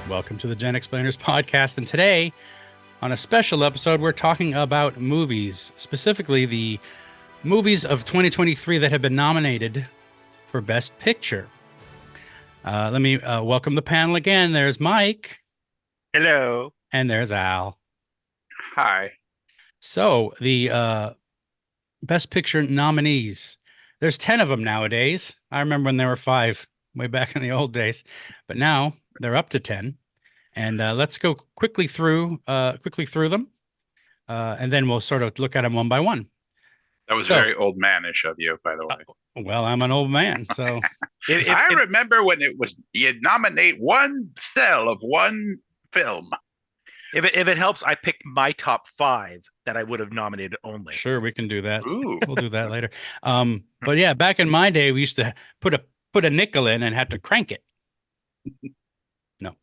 Welcome to the GenXplainers podcast. And today, on a special episode, we're talking about movies, specifically the movies of 2023 that have been nominated for Best Picture. Let me welcome the panel again. There's Mike. Hello. And there's Al. Hi. So, the Best Picture nominees, there's 10 of them nowadays. I remember when there were 5 way back in the old days, but now they're up to 10. And let's go quickly through them, and then we'll sort of look at them one by one. That was very old manish of you, by the way. Well, I'm an old man, so I remember when it was you'd nominate one cell of one film. If it helps, I picked my top 5 that I would have nominated only. Sure, we can do that. Ooh. We'll do that later. But yeah, back in my day, we used to put a nickel in and have to crank it. No.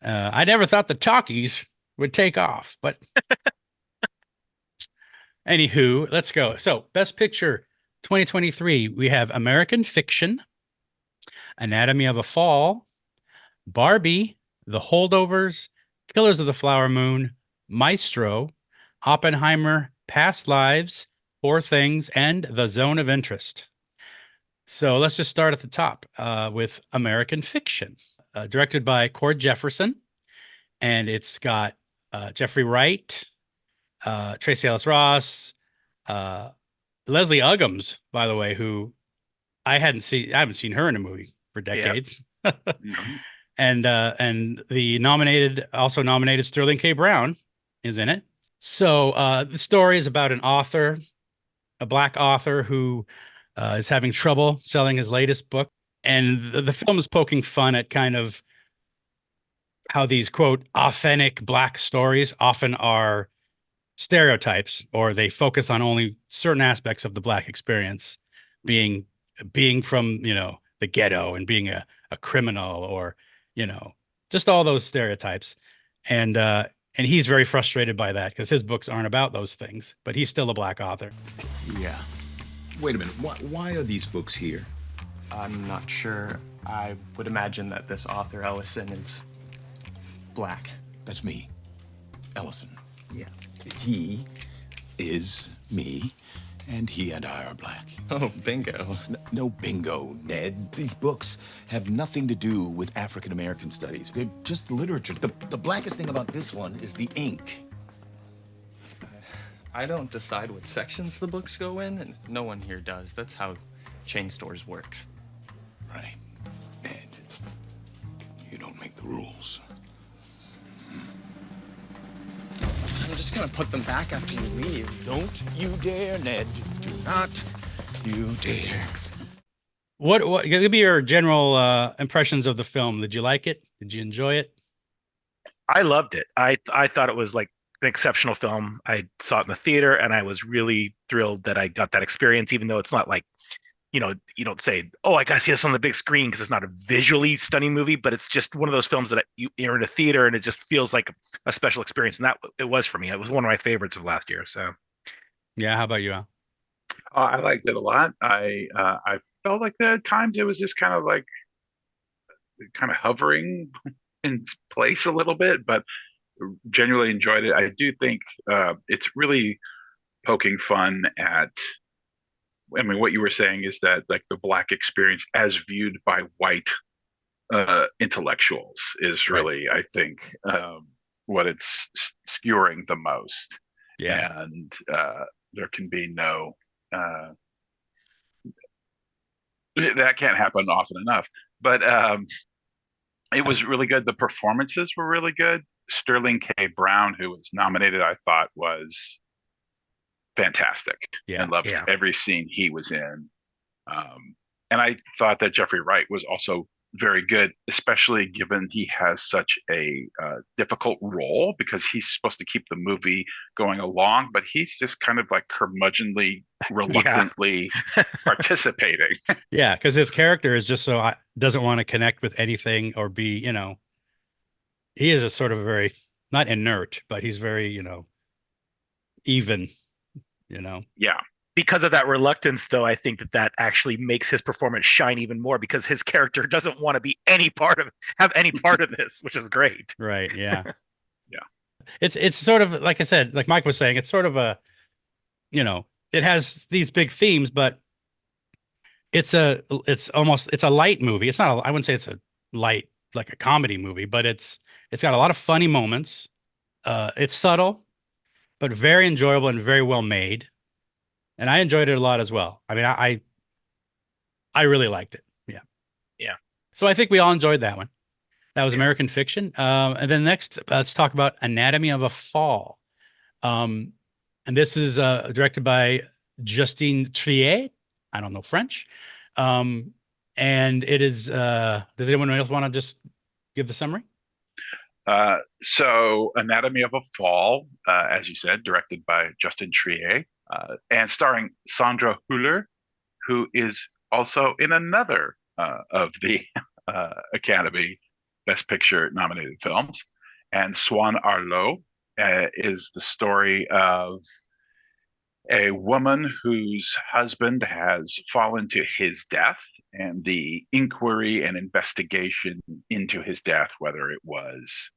I never thought the talkies would take off, but anywho, let's go. So, Best Picture 2023, we have American Fiction, Anatomy of a Fall, Barbie, The Holdovers, Killers of the Flower Moon, Maestro, Oppenheimer, Past Lives, Poor Things, and The Zone of Interest. So let's just start at the top with American Fiction. Directed by Cord Jefferson, and it's got Jeffrey Wright, Tracee Ellis Ross, Leslie Uggams, by the way, who I haven't seen her in a movie for decades. Yeah. And the also nominated Sterling K. Brown is in it. So the story is about an author, a Black author who is having trouble selling his latest book. And the film is poking fun at kind of how these, quote, authentic Black stories often are stereotypes, or they focus on only certain aspects of the Black experience, being from, the ghetto and being a criminal, or, just all those stereotypes. And he's very frustrated by that because his books aren't about those things, but he's still a Black author. Yeah. Wait a minute. Why are these books here? I'm not sure. I would imagine that this author, Ellison, is Black. That's me. Ellison. Yeah. He is me, and he and I are Black. Oh, bingo. No bingo, Ned. These books have nothing to do with African American studies. They're just literature. The blackest thing about this one is the ink. I don't decide what sections the books go in, and no one here does. That's how chain stores work. Right. Ned, you don't make the rules. I'm just gonna put them back after you leave. Don't you dare, Ned. Do not you dare. What give me your general impressions of the film? Did you like it? Did you enjoy it? I loved it. I thought it was like an exceptional film. I saw it in the theater, and I was really thrilled that I got that experience, even though it's not like, you don't say, oh, I got to see this on the big screen, because it's not a visually stunning movie, but it's just one of those films that you're in a theater and it just feels like a special experience. And that it was for me. It was one of my favorites of last year. So, yeah. How about you, Al? I liked it a lot. I felt like at times it was just kind of hovering in place a little bit, but genuinely enjoyed it. I do think it's really poking fun at, what you were saying is that like the Black experience as viewed by white intellectuals is really, right, I think, what it's skewering the most. Yeah. And there can be no, that can't happen often enough. But it was really good. The performances were really good. Sterling K. Brown, who was nominated, I thought was fantastic, and loved every scene he was in. And I thought that Jeffrey Wright was also very good, especially given he has such a difficult role, because he's supposed to keep the movie going along, but he's just kind of like curmudgeonly, reluctantly participating. Yeah, because his character is just doesn't want to connect with anything or be, he is a sort of very, not inert, but he's very, even. Yeah. because of that reluctance, though, I think that actually makes his performance shine even more, because his character doesn't want to be have any part of this, which is great. Right. Yeah. Yeah. It's sort of like I said, like Mike was saying, it's sort of a, it has these big themes, but it's a light movie. It's not I wouldn't say it's a light like a comedy movie, but it's got a lot of funny moments. It's subtle, but very enjoyable and very well made. And I enjoyed it a lot as well. I mean, I really liked it. Yeah. Yeah. So I think we all enjoyed that one. That was Yeah. American Fiction. And then next, let's talk about Anatomy of a Fall. And this is directed by Justine Triet. I don't know French. And it is, does anyone else want to just give the summary? So Anatomy of a Fall, as you said, directed by Justin Triet, and starring Sandra Hüller, who is also in another of the Academy Best Picture nominated films. And Swan Arlo is the story of a woman whose husband has fallen to his death, and the inquiry and investigation into his death, whether it was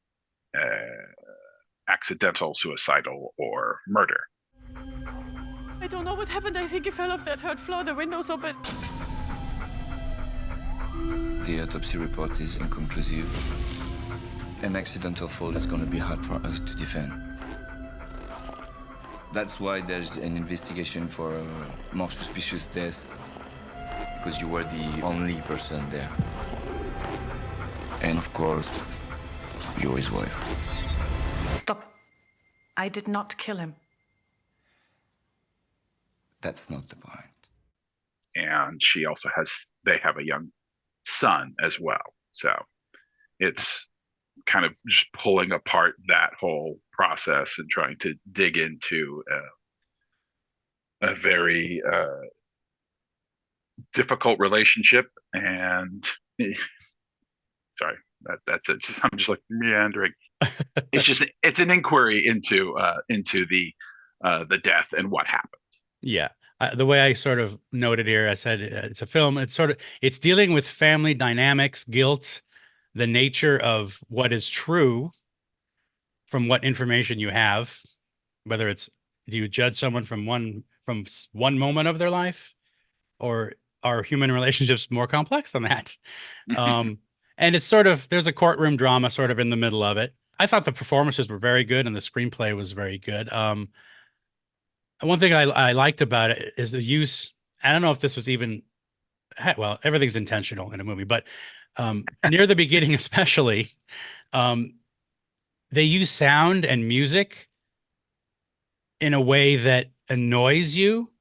accidental, suicidal, or murder. I don't know what happened. I think he fell off that third floor. The window's open. The autopsy report is inconclusive. An accidental fall is going to be hard for us to defend. That's why there's an investigation for a more suspicious death, because you were the only person there. And of course, you're his wife. Stop. I did not kill him. That's not the point. And she also they have a young son as well. So it's kind of just pulling apart that whole process and trying to dig into a very difficult relationship. And sorry, that's it. I'm just like meandering. It's an inquiry into the death and what happened. Yeah. The way I sort of noted here, I said it's a film. It's dealing with family dynamics, guilt, the nature of what is true from what information you have, whether it's, do you judge someone from one moment of their life, or are human relationships more complex than that? And it's sort of, there's a courtroom drama sort of in the middle of it. I thought the performances were very good and the screenplay was very good. One thing I liked about it is the use. I don't know if this was even, well, everything's intentional in a movie, but near the beginning, especially, they use sound and music in a way that annoys you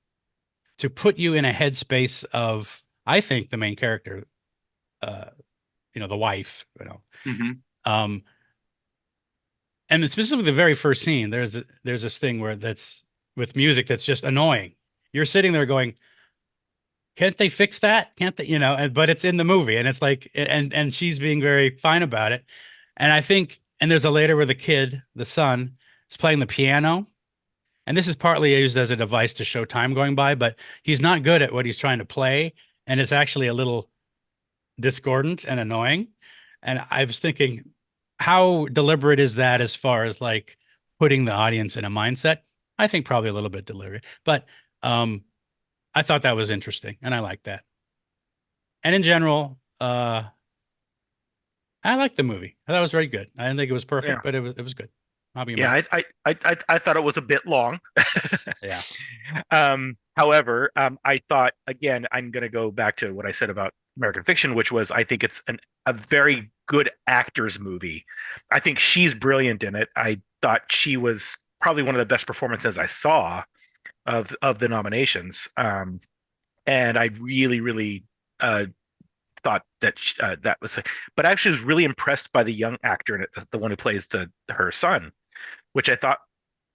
to put you in a headspace of, I think, the main character, the wife, Mm-hmm. And specifically the very first scene, there's this thing where that's with music that's just annoying. You're sitting there going, can't they fix that? Can't they, but it's in the movie, and it's like, and she's being very fine about it. And I think, and there's a later where the son is playing the piano, and this is partly used as a device to show time going by, but he's not good at what he's trying to play. And it's actually a little discordant and annoying. And I was thinking, how deliberate is that as far as like putting the audience in a mindset? I think probably a little bit deliberate, but I thought that was interesting, and I liked that. And in general, I liked the movie. I thought it was very good. I didn't think it was perfect, but it was good. How about you, Mike? I thought it was a bit long. Yeah. However, I thought, again, I'm going to go back to what I said about American Fiction, which was, I think it's a very good actor's movie. I think she's brilliant in it. I thought she was probably one of the best performances I saw of the nominations. And I really, really thought that that was, but I actually was really impressed by the young actor in it, the one who plays her son, which I thought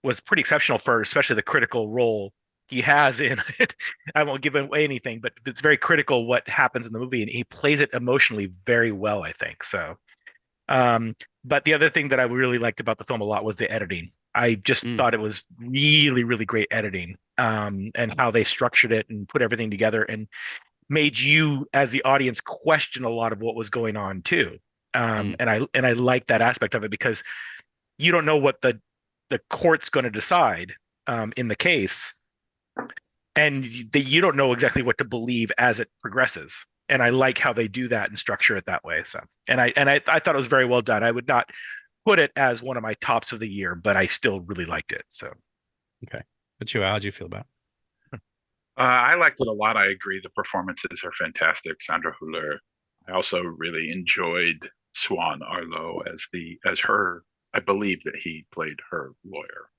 was pretty exceptional for especially the critical role he has in it. I won't give away anything, but it's very critical what happens in the movie, and he plays it emotionally very well, I think. So, but the other thing that I really liked about the film a lot was the editing. I just thought it was really, really great editing. and how they structured it and put everything together, and made you as the audience question a lot of what was going on too. And I like that aspect of it, because you don't know what the court's going to decide in the case, and you don't know exactly what to believe as it progresses. And I like how they do that and structure it that way. So, and I thought it was very well done. I would not put it as one of my tops of the year, but I still really liked it. So, okay. But you, how'd you feel about it? I liked it a lot. I agree. The performances are fantastic. Sandra Hüller. I also really enjoyed Swan Arlo as her. I believe that he played her lawyer,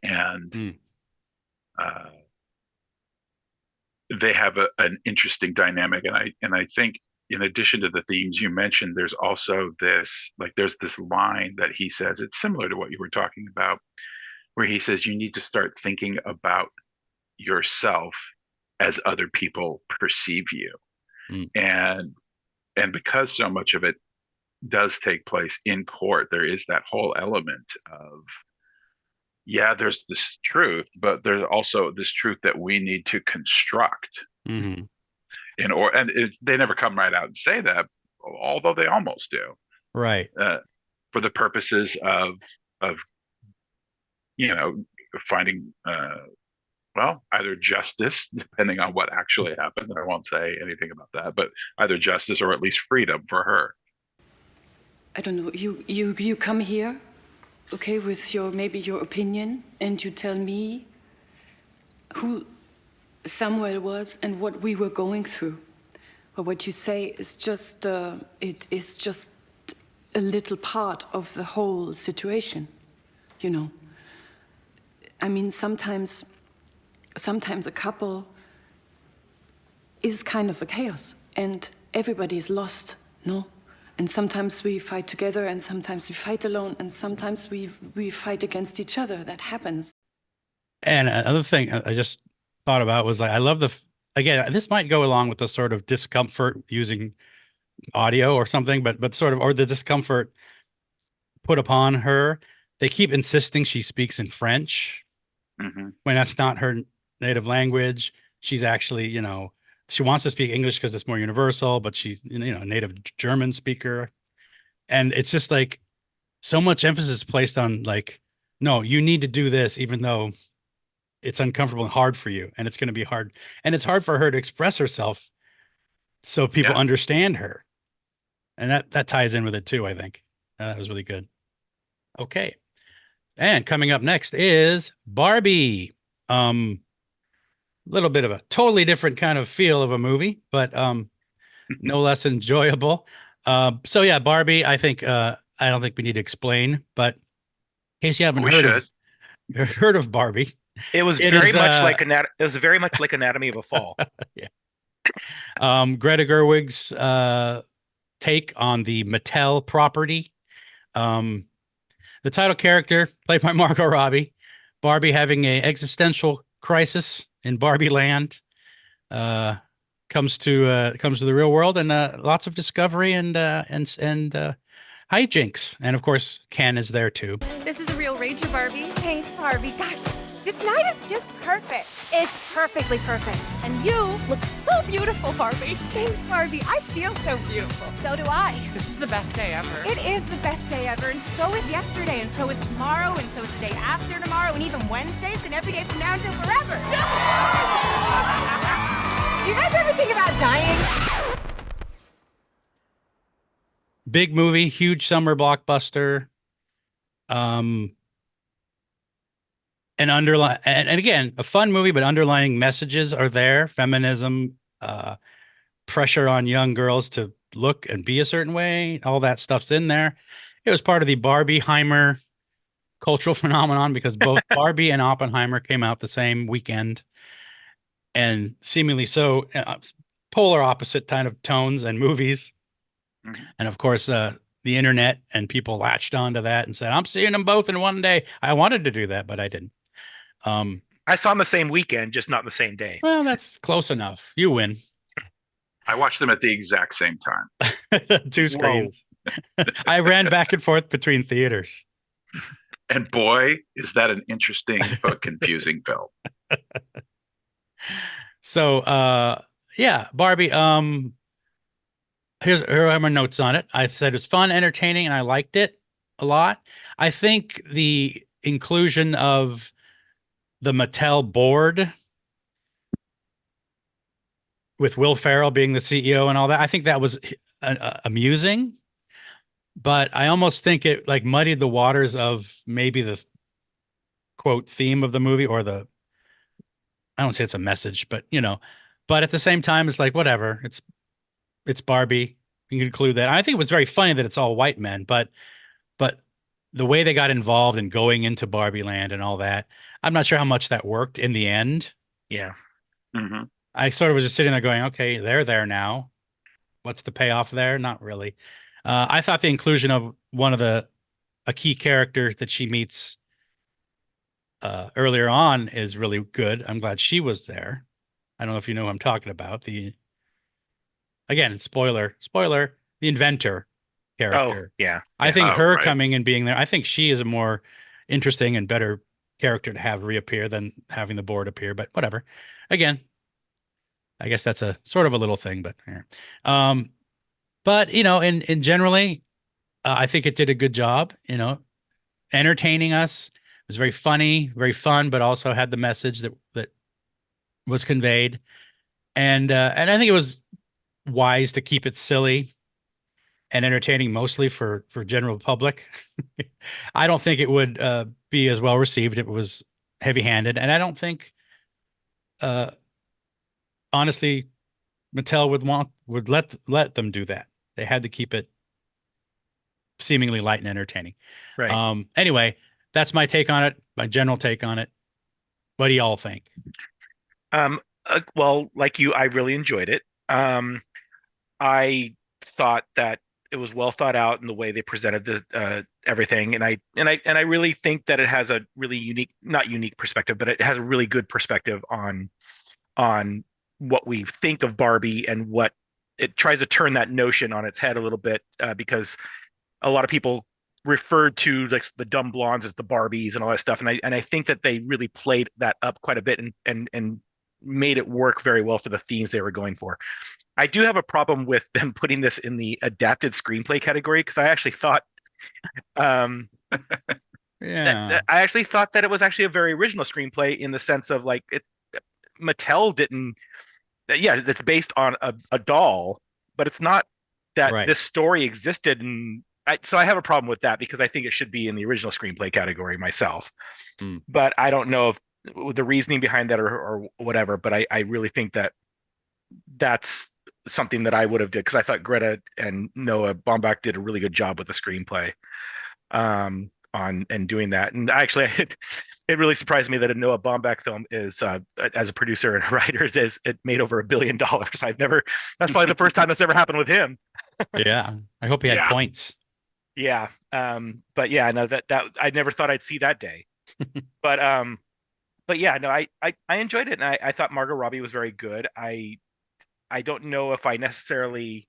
and they have an interesting dynamic. And I think, in addition to the themes you mentioned, there's also there's this line that he says. It's similar to what you were talking about, where he says you need to start thinking about yourself as other people perceive you. And because so much of it does take place in court, there is that whole element of, there's this truth, but there's also this truth that we need to construct. Mm-hmm. They never come right out and say that, although they almost do, right? For the purposes of finding either justice, depending on what actually happened. I won't say anything about that, but either justice or at least freedom for her. I don't know. You come here, okay, with maybe your opinion, and you tell me who Samuel was and what we were going through. But what you say is just it is just a little part of the whole situation, you know. I mean, sometimes a couple is kind of a chaos, and everybody is lost, no? And sometimes we fight together, and sometimes we fight alone, and sometimes we fight against each other. That happens. And another thing I just thought about was, like, I love again, this might go along with the sort of discomfort using audio or something, but sort of, or the discomfort put upon her. They keep insisting she speaks in French when that's not her native language. She's actually, she wants to speak English because it's more universal, but she's, a native German speaker. And it's just like so much emphasis placed on, like, no, you need to do this, even though it's uncomfortable and hard for you. And it's going to be hard. And it's hard for her to express herself so people understand her. And that ties in with it too, I think. That was really good. Okay. And coming up next is Barbie. Little bit of a totally different kind of feel of a movie, but no less enjoyable. So yeah, Barbie, I think I don't think we need to explain, but in case you haven't heard of Barbie, it was very much like Anatomy of a Fall. Yeah. Greta Gerwig's take on the Mattel property. The title character, played by Margot Robbie, Barbie having an existential crisis in Barbie land, comes to the real world, and lots of discovery and hijinks, and of course Ken is there too. This is a real rager, Barbie. Thanks, Barbie. Gosh, this night is just perfect. It's perfectly perfect. And you look so beautiful, Barbie. Thanks, Barbie. I feel so beautiful. So do I. This is the best day ever. It is the best day ever, and so is yesterday, and so is tomorrow, and so is the day after tomorrow, and even Wednesdays, and every day from now until forever. Do you guys ever think about dying? Big movie, huge summer blockbuster. And again, a fun movie, but underlying messages are there. Feminism, pressure on young girls to look and be a certain way. All that stuff's in there. It was part of the Barbieheimer cultural phenomenon, because both Barbie and Oppenheimer came out the same weekend, and seemingly so polar opposite kind of tones and movies. And of course, the internet and people latched onto that and said, I'm seeing them both in one day. I wanted to do that, but I didn't. I saw them the same weekend, just not the same day. Well, that's close enough. You win. I watched them at the exact same time. 2 screens. I ran back and forth between theaters. And boy, is that an interesting but confusing film. So, yeah, Barbie. Here are my notes on it. I said it was fun, entertaining, and I liked it a lot. I think the inclusion of the Mattel board with Will Ferrell being the CEO and all that, I think that was amusing. But I almost think it like muddied the waters of maybe the quote theme of the movie, or I don't say it's a message, but but at the same time, it's like, whatever. It's Barbie. You can include that. I think it was very funny that it's all white men, but the way they got involved in going into Barbie Land and all that, I'm not sure how much that worked in the end. Yeah. Mhm. I sort of was just sitting there going, okay, they're there now. What's the payoff there? Not really. I thought the inclusion of a key character that she meets earlier on is really good. I'm glad she was there. I don't know if you know who I'm talking about. Again, spoiler, the inventor character. Oh, yeah. I think her right. coming and being there, I think she is a more interesting and better character to have reappear than having the board appear, but whatever. Again, I guess that's a sort of a little thing, but yeah. But in generally, I think it did a good job, entertaining us. It was very funny, very fun, but also had the message that was conveyed. And I think it was wise to keep it silly and entertaining, mostly for general public. I don't think it would be as well received if it was heavy-handed, and I don't think, honestly, Mattel would let them do that. They had to keep it seemingly light and entertaining. Right. Anyway, that's my take on it. My general take on it. What do y'all think? Well, like you, I really enjoyed it. I thought that it was well thought out in the way they presented the everything, and I really think that it has a really not unique perspective, but it has a really good perspective on what we think of Barbie, and what it tries to turn that notion on its head a little bit, because a lot of people referred to like the dumb blondes as the Barbies and all that stuff, and I think that they really played that up quite a bit and made it work very well for the themes they were going for. I do have a problem with them putting this in the adapted screenplay category, because I actually thought, Yeah. I actually thought that it was actually a very original screenplay, in the sense of like Mattel didn't. Yeah, it's based on a doll, but it's not that Right. this story existed, and so I have a problem with that, because I think it should be in the original screenplay category myself. But I don't know if the reasoning behind that or whatever. But I really think that that's something that I would have did, because I thought Greta and Noah Baumbach did a really good job with the screenplay on and doing that. And actually, it really surprised me that a Noah Baumbach film is, as a producer and a writer, it made over $1 billion. That's probably the first time that's ever happened with him. Yeah. I hope he had points. Yeah. But yeah, no, that I never thought I'd see that day. But yeah, no, I enjoyed it, and I thought Margot Robbie was very good. I don't know if I necessarily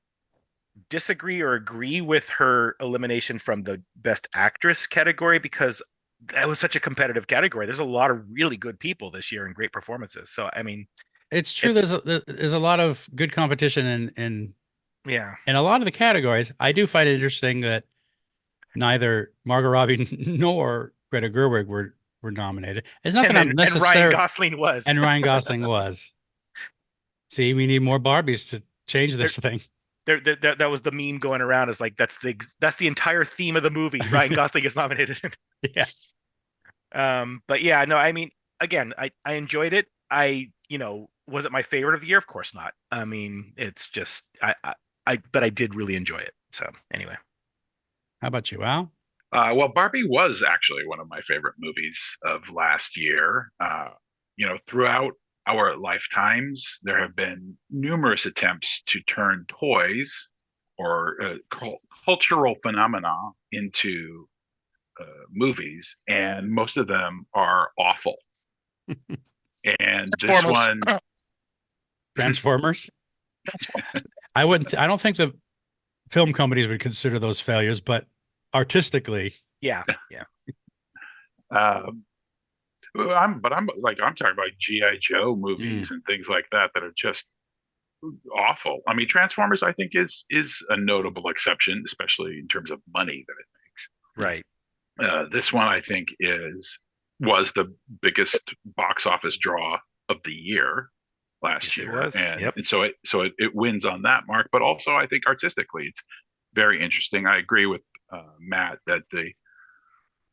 disagree or agree with her elimination from the Best Actress category, because that was such a competitive category. There's a lot of really good people this year and great performances. So I mean, It's true. There's a lot of good competition in yeah, a lot of the categories. I do find it interesting that neither Margot Robbie nor Greta Gerwig were nominated. It's not that I'm and necessarily Ryan Gosling was. and Ryan Gosling was. See, we need more Barbies to change this thing. That was the meme going around, is like that's the entire theme of the movie. Ryan Gosling is nominated. Yeah. But yeah, no, I mean, again, I enjoyed it. Was it my favorite of the year? Of course not. I mean, it's just but I did really enjoy it. So anyway. How about you, Al? Well, Barbie was actually one of my favorite movies of last year. Throughout our lifetimes, there have been numerous attempts to turn toys or cultural phenomena into movies, and most of them are awful. And this one, Transformers. I don't think the film companies would consider those failures, but artistically, Yeah. I'm talking about GI Joe movies and things like that that are just awful. I mean, Transformers, I think, is a notable exception, especially in terms of money that it makes. Right. This one, I think, was the biggest box office draw of the year last Yes, it year, was. and, Yep. and so it wins on that mark. But also, I think artistically, it's very interesting. I agree with Matt that the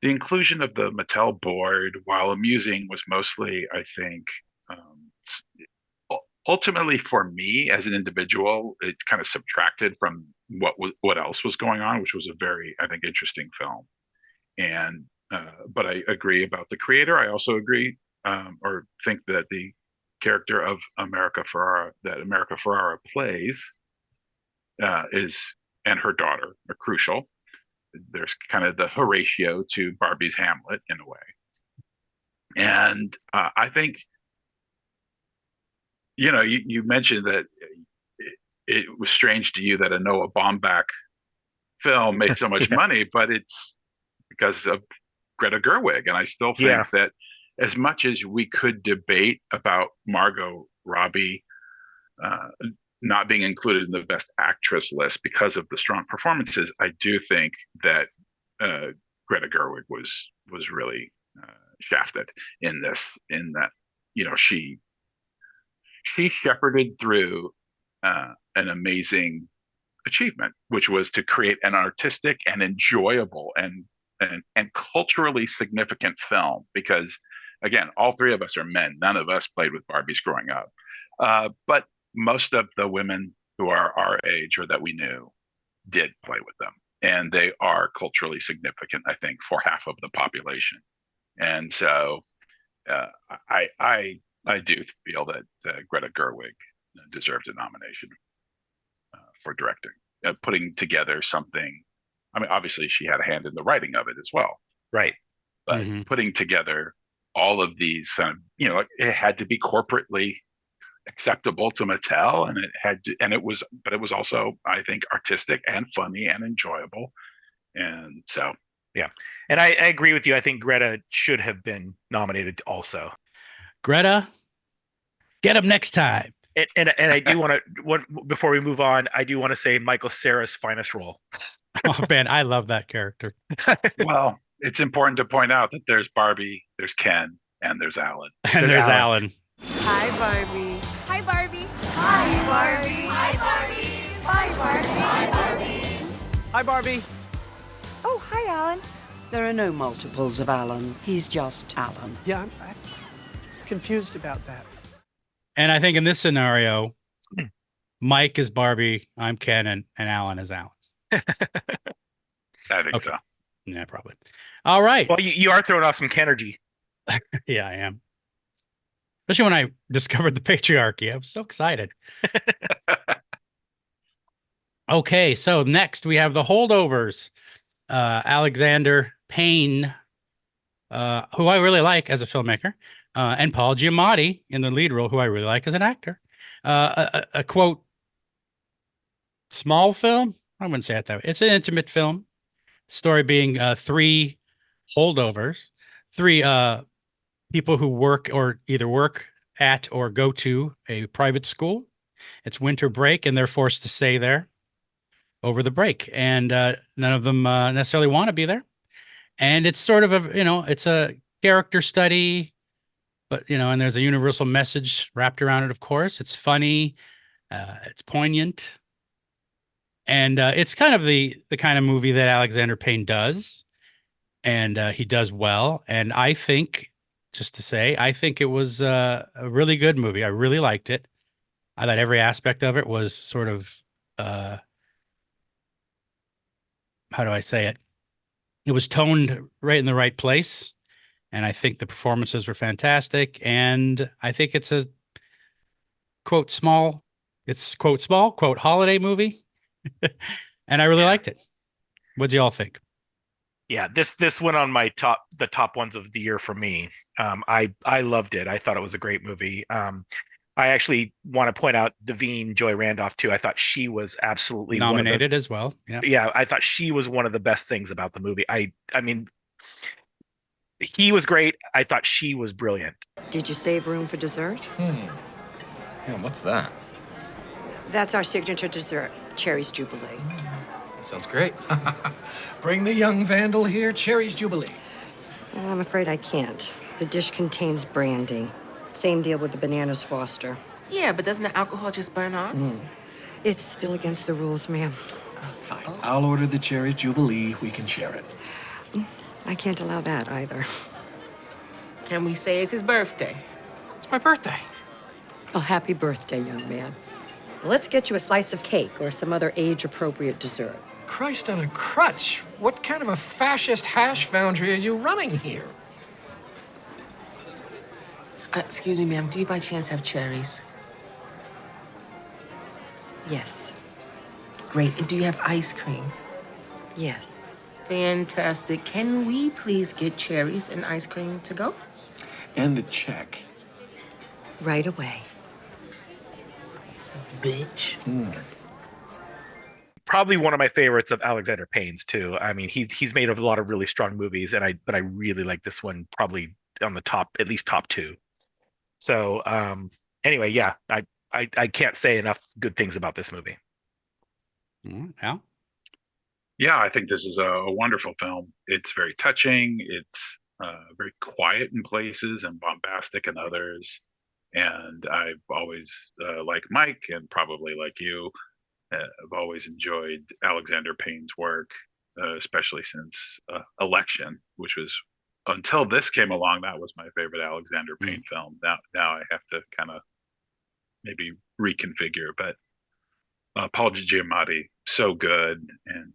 inclusion of the Mattel board, while amusing, was mostly, I think, ultimately for me as an individual, it kind of subtracted from what else was going on, which was a very, I think, interesting film. And but I agree about the creator. I also agree or think that the character of America Ferrara plays is, and her daughter, are crucial. There's kind of the Horatio to Barbie's Hamlet in a way. And I think, you mentioned that it was strange to you that a Noah Baumbach film made so much money, but it's because of Greta Gerwig. And I still think that as much as we could debate about Margot Robbie not being included in the Best Actress list because of the strong performances, I do think that Greta Gerwig was really shafted in this. In that, she shepherded through an amazing achievement, which was to create an artistic and enjoyable and culturally significant film. Because again, all three of us are men. None of us played with Barbies growing up, but most of the women who are our age or that we knew did play with them, and they are culturally significant, I think, for half of the population. And so I do feel that Greta Gerwig deserves a nomination for directing, putting together something. I mean, obviously she had a hand in the writing of it as well, right? But putting together all of these, it had to be corporately acceptable to Mattel, and it was also, I think, artistic and funny and enjoyable. And so, yeah, and I agree with you. I think Greta should have been nominated also. Greta, get him next time. And I do want to, before we move on, I do want to say Michael Cera's finest role. Oh man, I love that character. Well, it's important to point out that there's Barbie, there's Ken, and there's Alan. And there's Alan. Hi, Barbie. Hi, Barbie. Hi, Barbie. Hi, Barbie. Hi, Barbie. Hi, Barbie. Hi, Barbie. Oh, hi, Alan. There are no multiples of Alan. He's just Alan. Yeah, I'm confused about that. And I think in this scenario, Mike is Barbie, I'm Ken, and Alan is Alan. I think so. Yeah, probably. All right. Well, you are throwing off some Kenergy. Yeah, I am. Especially when I discovered the patriarchy. I was so excited. Okay, so next we have The Holdovers. Alexander Payne, who I really like as a filmmaker, and Paul Giamatti in the lead role, who I really like as an actor. A quote, small film? I wouldn't say it that way. It's an intimate film. Story being three holdovers, three people who work or either work at or go to a private school. It's winter break, and they're forced to stay there over the break, and none of them necessarily want to be there. And it's sort of it's a character study, but and there's a universal message wrapped around it. Of course, it's funny, it's poignant, and it's kind of the kind of movie that Alexander Payne does, and he does well. And I think, just to say, I think it was a really good movie. I really liked it. I thought every aspect of it was sort of how do I say it? It was toned right in the right place. And I think the performances were fantastic. And I think it's a quote small, quote holiday movie. And I really liked it. What do y'all think? Yeah, this went on my the top ones of the year for me. I loved it. I thought it was a great movie. I actually want to point out Davine Joy Randolph too. I thought she was absolutely nominated as well. Yeah, I thought she was one of the best things about the movie. I mean, He was great. I thought she was brilliant. Did you save room for dessert? Yeah, what's that? That's our signature dessert, Cherry's Jubilee. That sounds great. Bring the young vandal here, Cherry's Jubilee. I'm afraid I can't. The dish contains brandy. Same deal with the bananas Foster. Yeah, but doesn't the alcohol just burn off? It's still against the rules, ma'am. Fine. I'll order the Cherry's Jubilee. We can share it. I can't allow that either. Can we say it's his birthday? It's my birthday. Oh, happy birthday, young man. Let's get you a slice of cake or some other age-appropriate dessert. Christ on a crutch. What kind of a fascist hash foundry are you running here? Excuse me, ma'am. Do you by chance have cherries? Yes. Great. And do you have ice cream? Yes. Fantastic. Can we please get cherries and ice cream to go? And the check. Right away. Bitch. Probably one of my favorites of Alexander Payne's too. I mean, he's made a lot of really strong movies, but I really like this one, probably on the top, at least top two. So anyway, yeah, I can't say enough good things about this movie. Al? Yeah, I think this is a wonderful film. It's very touching. It's very quiet in places and bombastic in others. And I've always, like Mike and probably like you, I've always enjoyed Alexander Payne's work, especially since Election, which was, until this came along, that was my favorite Alexander Payne film. Now I have to kind of maybe reconfigure, but Paul Giamatti, so good. And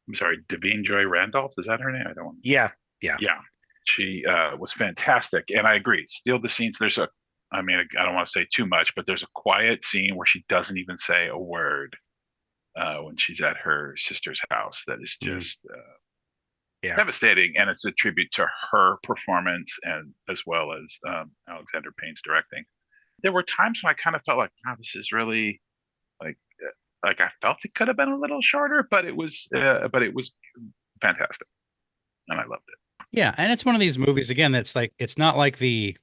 I'm sorry, Davine Joy Randolph, is that her name? I don't want. Yeah. She was fantastic, and I agree. Steal the scenes. I don't want to say too much, but there's a quiet scene where she doesn't even say a word when she's at her sister's house. That is just devastating, and it's a tribute to her performance and as well as Alexander Payne's directing. There were times when I kind of felt like, wow, this is really like I felt it could have been a little shorter, but it was fantastic, and I loved it. Yeah, and it's one of these movies again that's like, it's not like the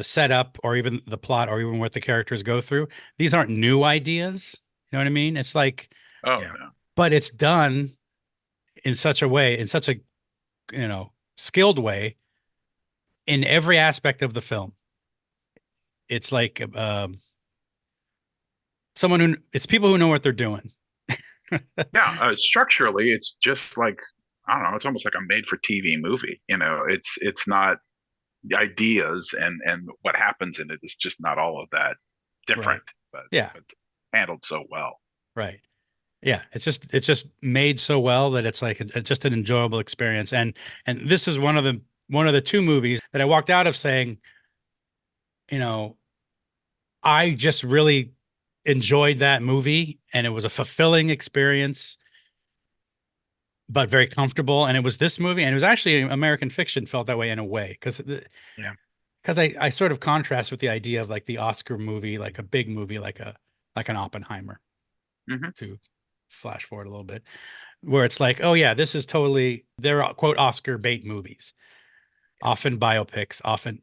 setup or even the plot or even what the characters go through. These aren't new ideas. You know what I mean? It's like, but it's done in such a way, in such a skilled way in every aspect of the film. It's like it's people who know what they're doing. Structurally, it's just like, I don't know, it's almost like a made-for-TV movie. It's not the ideas and what happens in it is just not all of that different. Right. But it's handled so well. Right. Yeah. It's just made so well that it's like just an enjoyable experience. And this is one of the two movies that I walked out of saying, I just really enjoyed that movie, and it was a fulfilling experience, but very comfortable. And it was this movie, and it was actually American Fiction felt that way in a way. Because I sort of contrast with the idea of like the Oscar movie, like a big movie, like an Oppenheimer, to flash forward a little bit, where it's like, oh yeah, this is totally, they're quote Oscar bait movies, often biopics, often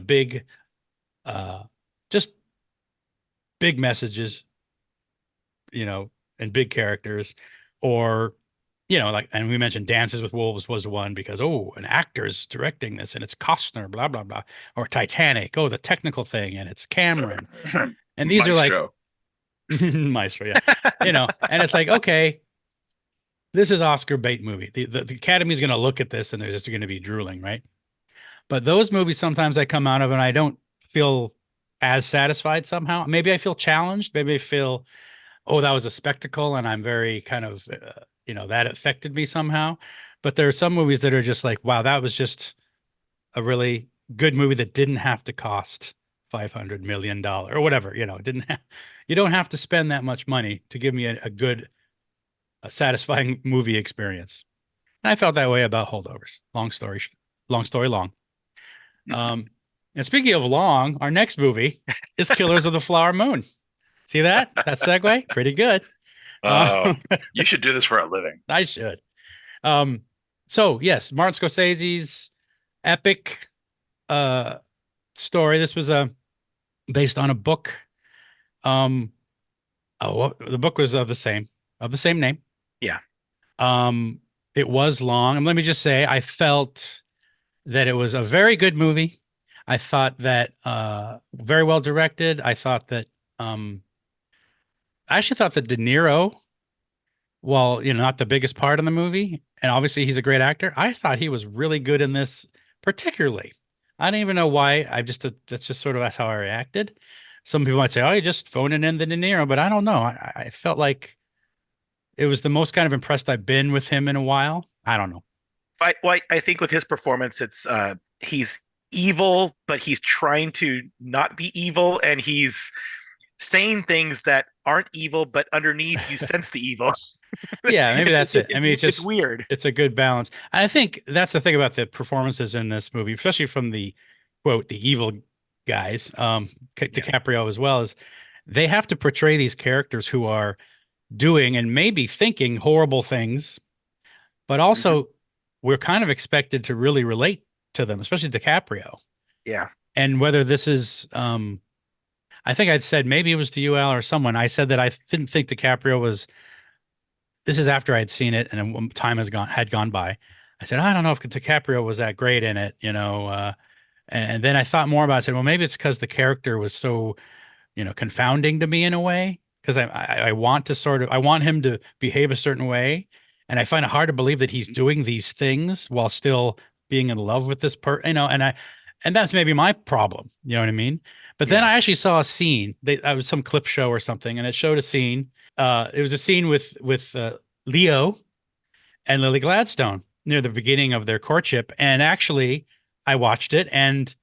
big, just big messages, and big characters, or and we mentioned Dances with Wolves was one because, an actor's directing this and it's Costner, blah, blah, blah. Or Titanic, the technical thing, and it's Cameron. And these Maestro. are like Maestro, yeah. And it's like, okay, this is Oscar bait movie. The Academy's going to look at this and they're just going to be drooling, right? But those movies sometimes I come out of and I don't feel as satisfied somehow. Maybe I feel challenged. Maybe I feel, that was a spectacle and I'm very kind of that affected me somehow. But there are some movies that are just like, wow, that was just a really good movie that didn't have to cost $500 million or whatever. You don't have to spend that much money to give me a good, satisfying movie experience. And I felt that way about Holdovers. Long story long. And speaking of long, our next movie is Killers of the Flower Moon. See that segue? Pretty good. You should do this for a living. I should. So yes, Martin Scorsese's epic story. This was based on a book. The book was of the same name. Yeah. It was long. And let me just say, I felt that it was a very good movie. I thought that very well directed. I thought that I actually thought that De Niro, while not the biggest part in the movie, and obviously he's a great actor, I thought he was really good in this particularly. I don't even know why. That's just sort of that's how I reacted. Some people might say, "Oh, you're just phoning in the De Niro," but I don't know. I felt like it was the most kind of impressed I've been with him in a while. I don't know. I think with his performance, it's he's evil, but he's trying to not be evil, and he's saying things that aren't evil, but underneath you sense the evil. Yeah, maybe that's it. I mean, it's weird. It's a good balance. And I think that's the thing about the performances in this movie, especially from the quote, the evil guys, DiCaprio as well, is they have to portray these characters who are doing and maybe thinking horrible things, but also we're kind of expected to really relate to them, especially DiCaprio. Yeah. And whether this is, I think I'd said, maybe it was to you, Al, or someone, I said that I didn't think DiCaprio was, this is after I'd seen it and time had gone by. I said, I don't know if DiCaprio was that great in it, and then I thought more about it. I said, well, maybe it's because the character was so, confounding to me in a way, because I want him to behave a certain way. And I find it hard to believe that he's doing these things while still being in love with this person, and that's maybe my problem. You know what I mean? But then I actually saw a scene. I was some clip show or something, and it showed a scene. It was a scene with Leo and Lily Gladstone near the beginning of their courtship. And actually, I watched it, and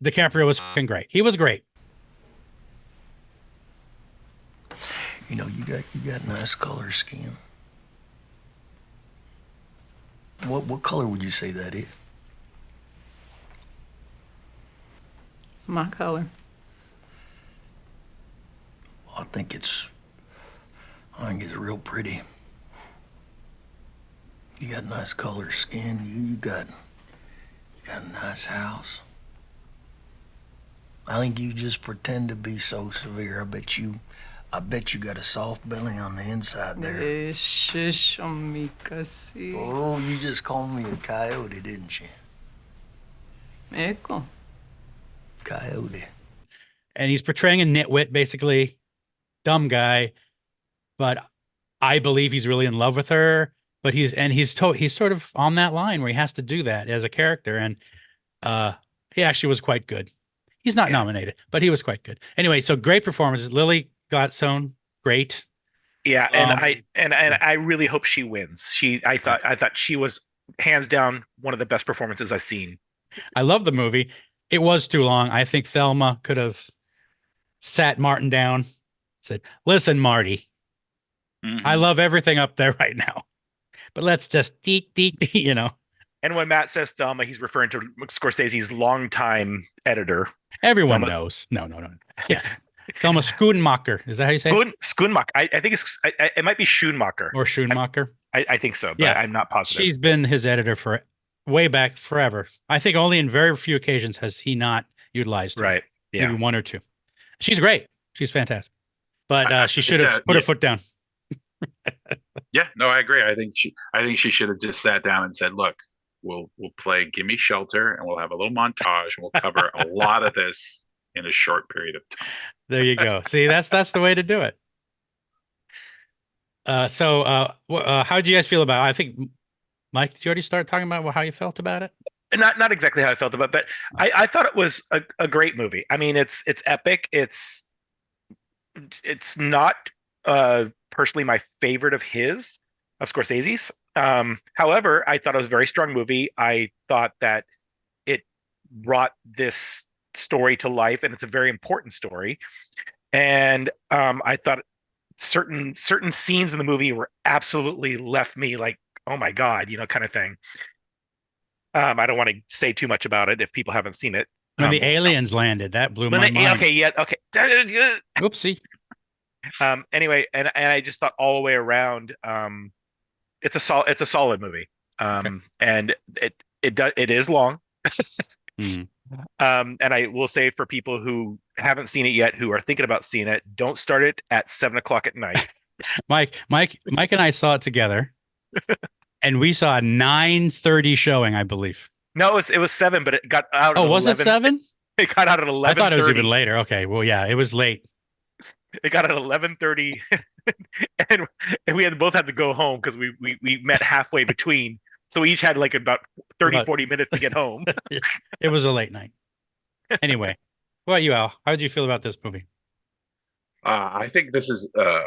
DiCaprio was fucking great. He was great. You got nice color skin. What color would you say that is? My color. Well, I think it's real pretty. You got nice color skin. You got a nice house. I think you just pretend to be so severe. I bet you got a soft belly on the inside there. Oh, you just called me a coyote, didn't you? Echo. Coyote. And he's portraying a nitwit, basically, dumb guy, but I believe he's really in love with her. But he's sort of on that line where he has to do that as a character, and he actually was quite good. He's not nominated, but he was quite good. Anyway, so great performances. Lily Gladstone, great. Yeah, and I really hope she wins. I thought she was hands down one of the best performances I've seen. I love the movie. It was too long. I think Thelma could have sat Martin down, said, "Listen, Marty, I love everything up there right now, but let's just deek." And when Matt says Thelma, he's referring to Scorsese's longtime editor. Everyone knows. No. Yeah. Thelma Schoonmaker. Is that how you say it? Schoonmaker. I think it might be Schoonmaker. Or Schoonmaker. I think so, but I'm not positive. She's been his editor for way back forever. I think only in very few occasions has he not utilized her. Right. Yeah. Maybe one or two. She's great. She's fantastic. But she should have put her foot down. Yeah, no, I agree. I think she should have just sat down and said, "Look, we'll play Gimme Shelter, and we'll have a little montage, and we'll cover a lot of this in a short period of time." There you go. See, that's the way to do it. So how did you guys feel about it? I think, Mike, did you already start talking about how you felt about it? Not exactly how I felt about it, but I thought it was a great movie. I mean, it's epic. It's not personally my favorite of Scorsese's. However, I thought it was a very strong movie. I thought that it brought this story to life, and it's a very important story. And I thought certain scenes in the movie were absolutely left me like, oh my God, kind of thing. I don't want to say too much about it if people haven't seen it. When the aliens landed, that blew my mind. Okay. Oopsie. Anyway, and I just thought all the way around, it's a solid movie. And it is long. Mhm. And I will say for people who haven't seen it yet, who are thinking about seeing it, don't start it at 7 o'clock at night. Mike and I saw it together, and we saw a 9:30 showing, I believe. No, it was 7, but it got out. Oh, at was 11, it 7? It got out at 11:30. I thought it was even later. Okay, well, yeah, it was late. It got at 11:30, and we both had to go home because we met halfway between. So we each had like about 40 minutes to get home. It was a late night. Anyway, what about you, Al? How did you feel about this movie? I think this is a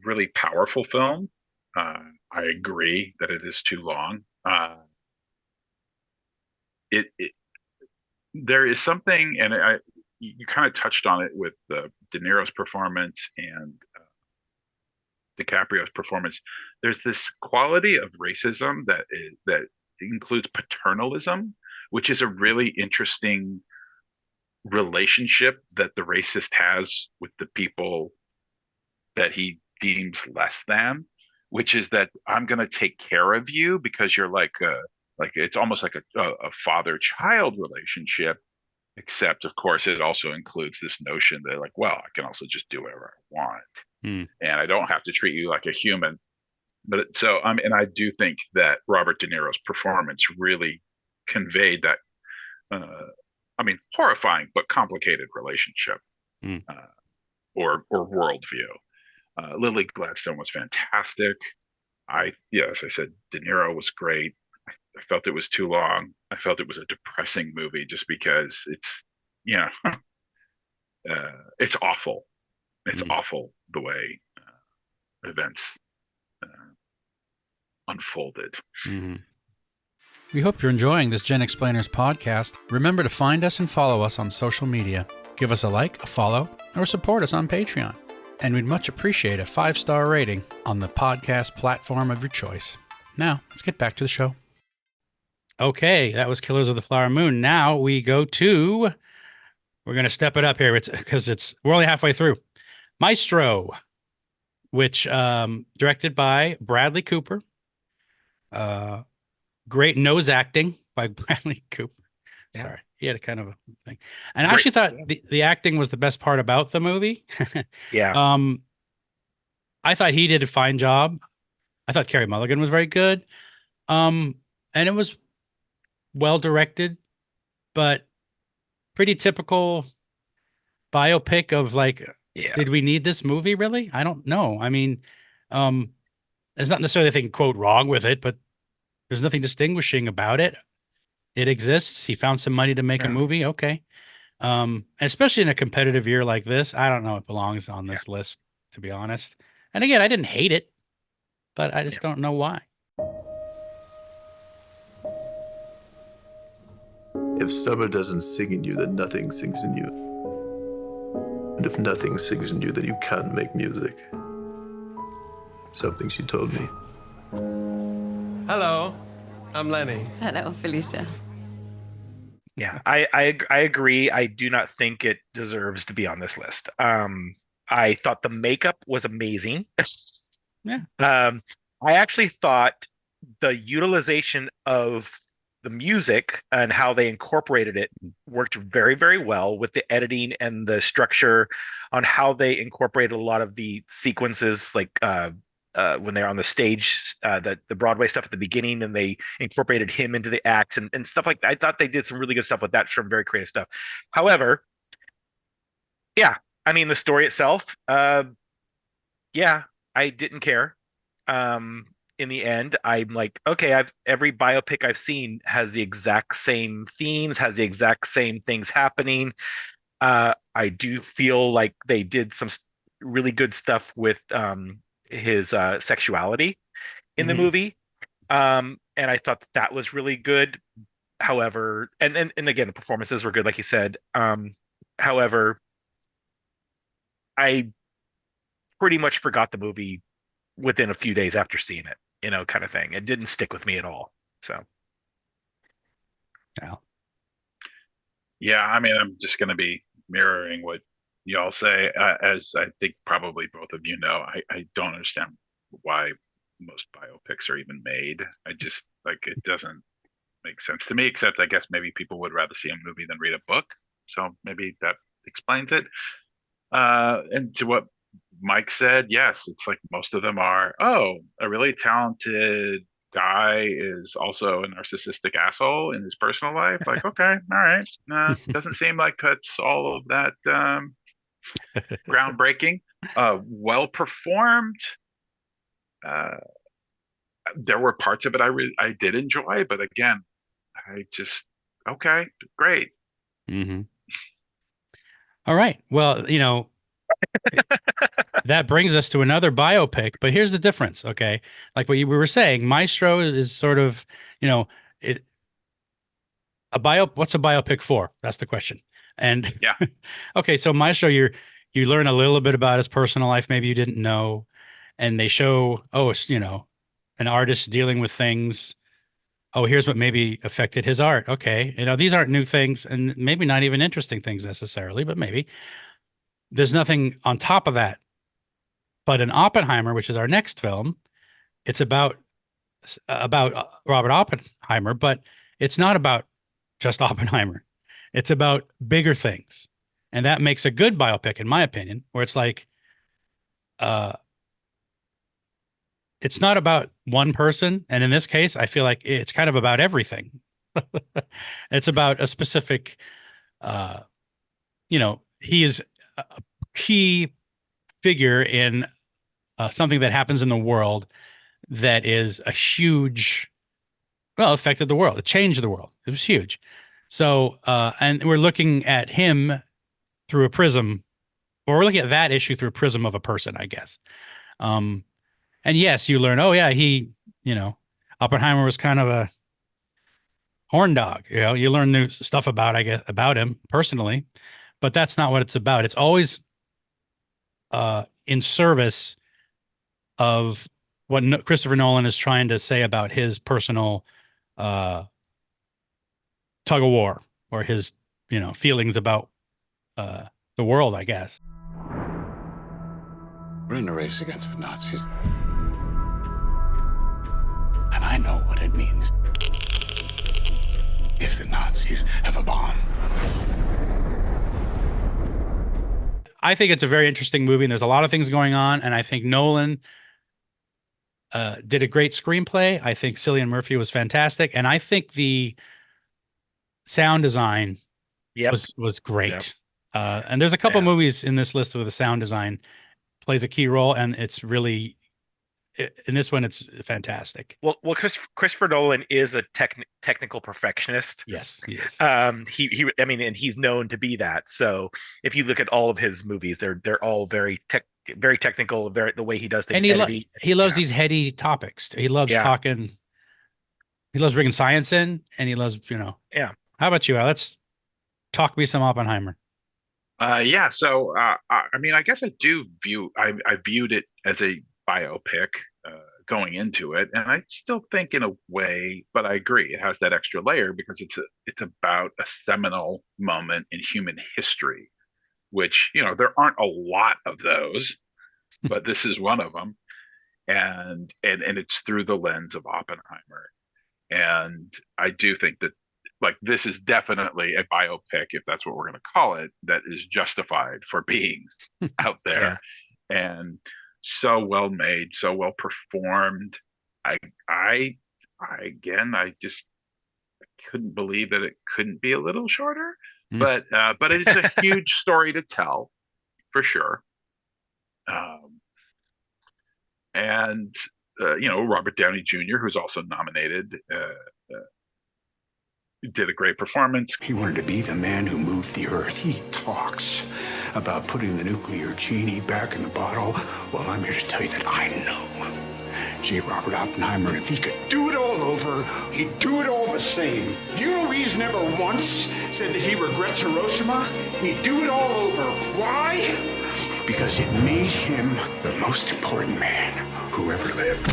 really powerful film. I agree that it is too long. There is something, and you kind of touched on it with De Niro's performance and DiCaprio's performance. There's this quality of racism that includes paternalism, which is a really interesting relationship that the racist has with the people that he deems less than, which is that I'm going to take care of you because you're like it's almost like a father-child relationship, except of course it also includes this notion that like, well, I can also just do whatever I want. And I don't have to treat you like a human. But so and I do think that Robert De Niro's performance really conveyed that horrifying but complicated relationship or worldview. Lily Gladstone was fantastic. As I said, De Niro was great. I felt it was too long. I felt it was a depressing movie just because it's it's awful. It's awful the way events unfolded. We hope you're enjoying this GenXplainers podcast. Remember to find us and follow us on social media. Give us a like, a follow, or support us on Patreon. And we'd much appreciate a 5-star rating on the podcast platform of your choice. Now, let's get back to the show. Okay, that was Killers of the Flower Moon. Now we go to, we're going to step it up here because we're only halfway through. Maestro, which directed by Bradley Cooper. Great nose acting by Bradley Cooper. Yeah. Sorry, he had a kind of a thing. And I actually thought the acting was the best part about the movie. Yeah. I thought he did a fine job. I thought Carey Mulligan was very good. And it was well directed, but pretty typical biopic of like, did we need this movie really? I don't know. I mean, there's not necessarily anything quote wrong with it, but there's nothing distinguishing about it. It exists. He found some money to make a movie. Okay. Especially in a competitive year like this, I don't know it belongs on this list, to be honest. And again, I didn't hate it, but I just don't know why. If summer doesn't sing in you, then nothing sings in you. And if nothing sings in you, then you can't make music. Something she told me. Hello, I'm Lenny. Hello, Felicia. Yeah, I agree. I do not think it deserves to be on this list. I thought the makeup was amazing. Yeah. I actually thought the utilization of the music and how they incorporated it worked very, very well with the editing and the structure on how they incorporated a lot of the sequences, like when they're on the stage, the Broadway stuff at the beginning, and they incorporated him into the acts and stuff like that. I thought they did some really good stuff with that, some very creative stuff. However, yeah, I mean, the story itself, yeah, I didn't care. In the end, I'm like, okay, every biopic I've seen has the exact same themes, has the exact same things happening. I do feel like they did some really good stuff with his sexuality in the movie, and I thought that was really good. However, and again, the performances were good, like you said. However, I pretty much forgot the movie within a few days after seeing it, kind of thing. It didn't stick with me at all. So, yeah, I mean, I'm just going to be mirroring what y'all say. As I think probably both of you know, I don't understand why most biopics are even made. I just it doesn't make sense to me, except I guess maybe people would rather see a movie than read a book. So maybe that explains it. And to what Mike said, yes, it's like most of them are, oh, a really talented guy is also a narcissistic asshole in his personal life. Like, okay, all right. Doesn't seem like that's all of that groundbreaking. Well performed. There were parts of it I did enjoy, but again, I just, okay, great. Mm-hmm. All right. Well, that brings us to another biopic, but here's the difference. Okay. Like we were saying, Maestro is sort of, what's a biopic for? That's the question. And yeah. Okay. So Maestro, you learn a little bit about his personal life. Maybe you didn't know. And they show, an artist dealing with things. Oh, here's what maybe affected his art. Okay. These aren't new things and maybe not even interesting things necessarily, but maybe there's nothing on top of that. But in Oppenheimer, which is our next film, it's about Robert Oppenheimer, but it's not about just Oppenheimer. It's about bigger things. And that makes a good biopic, in my opinion, where it's like, it's not about one person. And in this case, I feel like it's kind of about everything. It's about a specific, he is a key figure in something that happens in the world that is a huge, affected the world. It changed the world. It was huge. So, and we're looking at him through a prism, or we're looking at that issue through a prism of a person, I guess. And yes, you learn, oh yeah, Oppenheimer was kind of a horn dog. You learn new stuff about him personally, but that's not what it's about. It's always in service of what Christopher Nolan is trying to say about his personal tug of war, or his, feelings about the world, I guess. We're in a race against the Nazis. And I know what it means if the Nazis have a bomb. I think it's a very interesting movie, and there's a lot of things going on. And I think Nolan did a great screenplay. I think Cillian Murphy was fantastic. And I think the sound design was great. Yep. And there's a couple movies in this list where the sound design plays a key role, and it's really, in this one, it's fantastic. Well, Christopher Nolan is a technical perfectionist. Yes, he is. And he's known to be that. So if you look at all of his movies, they're all very technical, the way he does things. And he loves these heady topics. He loves talking. He loves bringing science in, and he loves, Yeah. How about you, Al? Let's talk me some Oppenheimer. So I guess I viewed it as a biopic going into it, and I still think in a way, but I agree it has that extra layer because it's about a seminal moment in human history, which there aren't a lot of those, but this is one of them, and it's through the lens of Oppenheimer, and I do think that this is definitely a biopic, if that's what we're going to call it, that is justified for being out there. And so well made, so well performed. I just couldn't believe that it couldn't be a little shorter, but it's a huge story to tell for sure. Robert Downey Jr., who's also nominated, did a great performance. He wanted to be the man who moved the earth. He talks about putting the nuclear genie back in the bottle. Well, I'm here to tell you that I know J. Robert Oppenheimer, and if he could do it all over, he'd do it all the same. You know he's never once said that he regrets Hiroshima? He'd do it all over. Why? Because it made him the most important man who ever lived.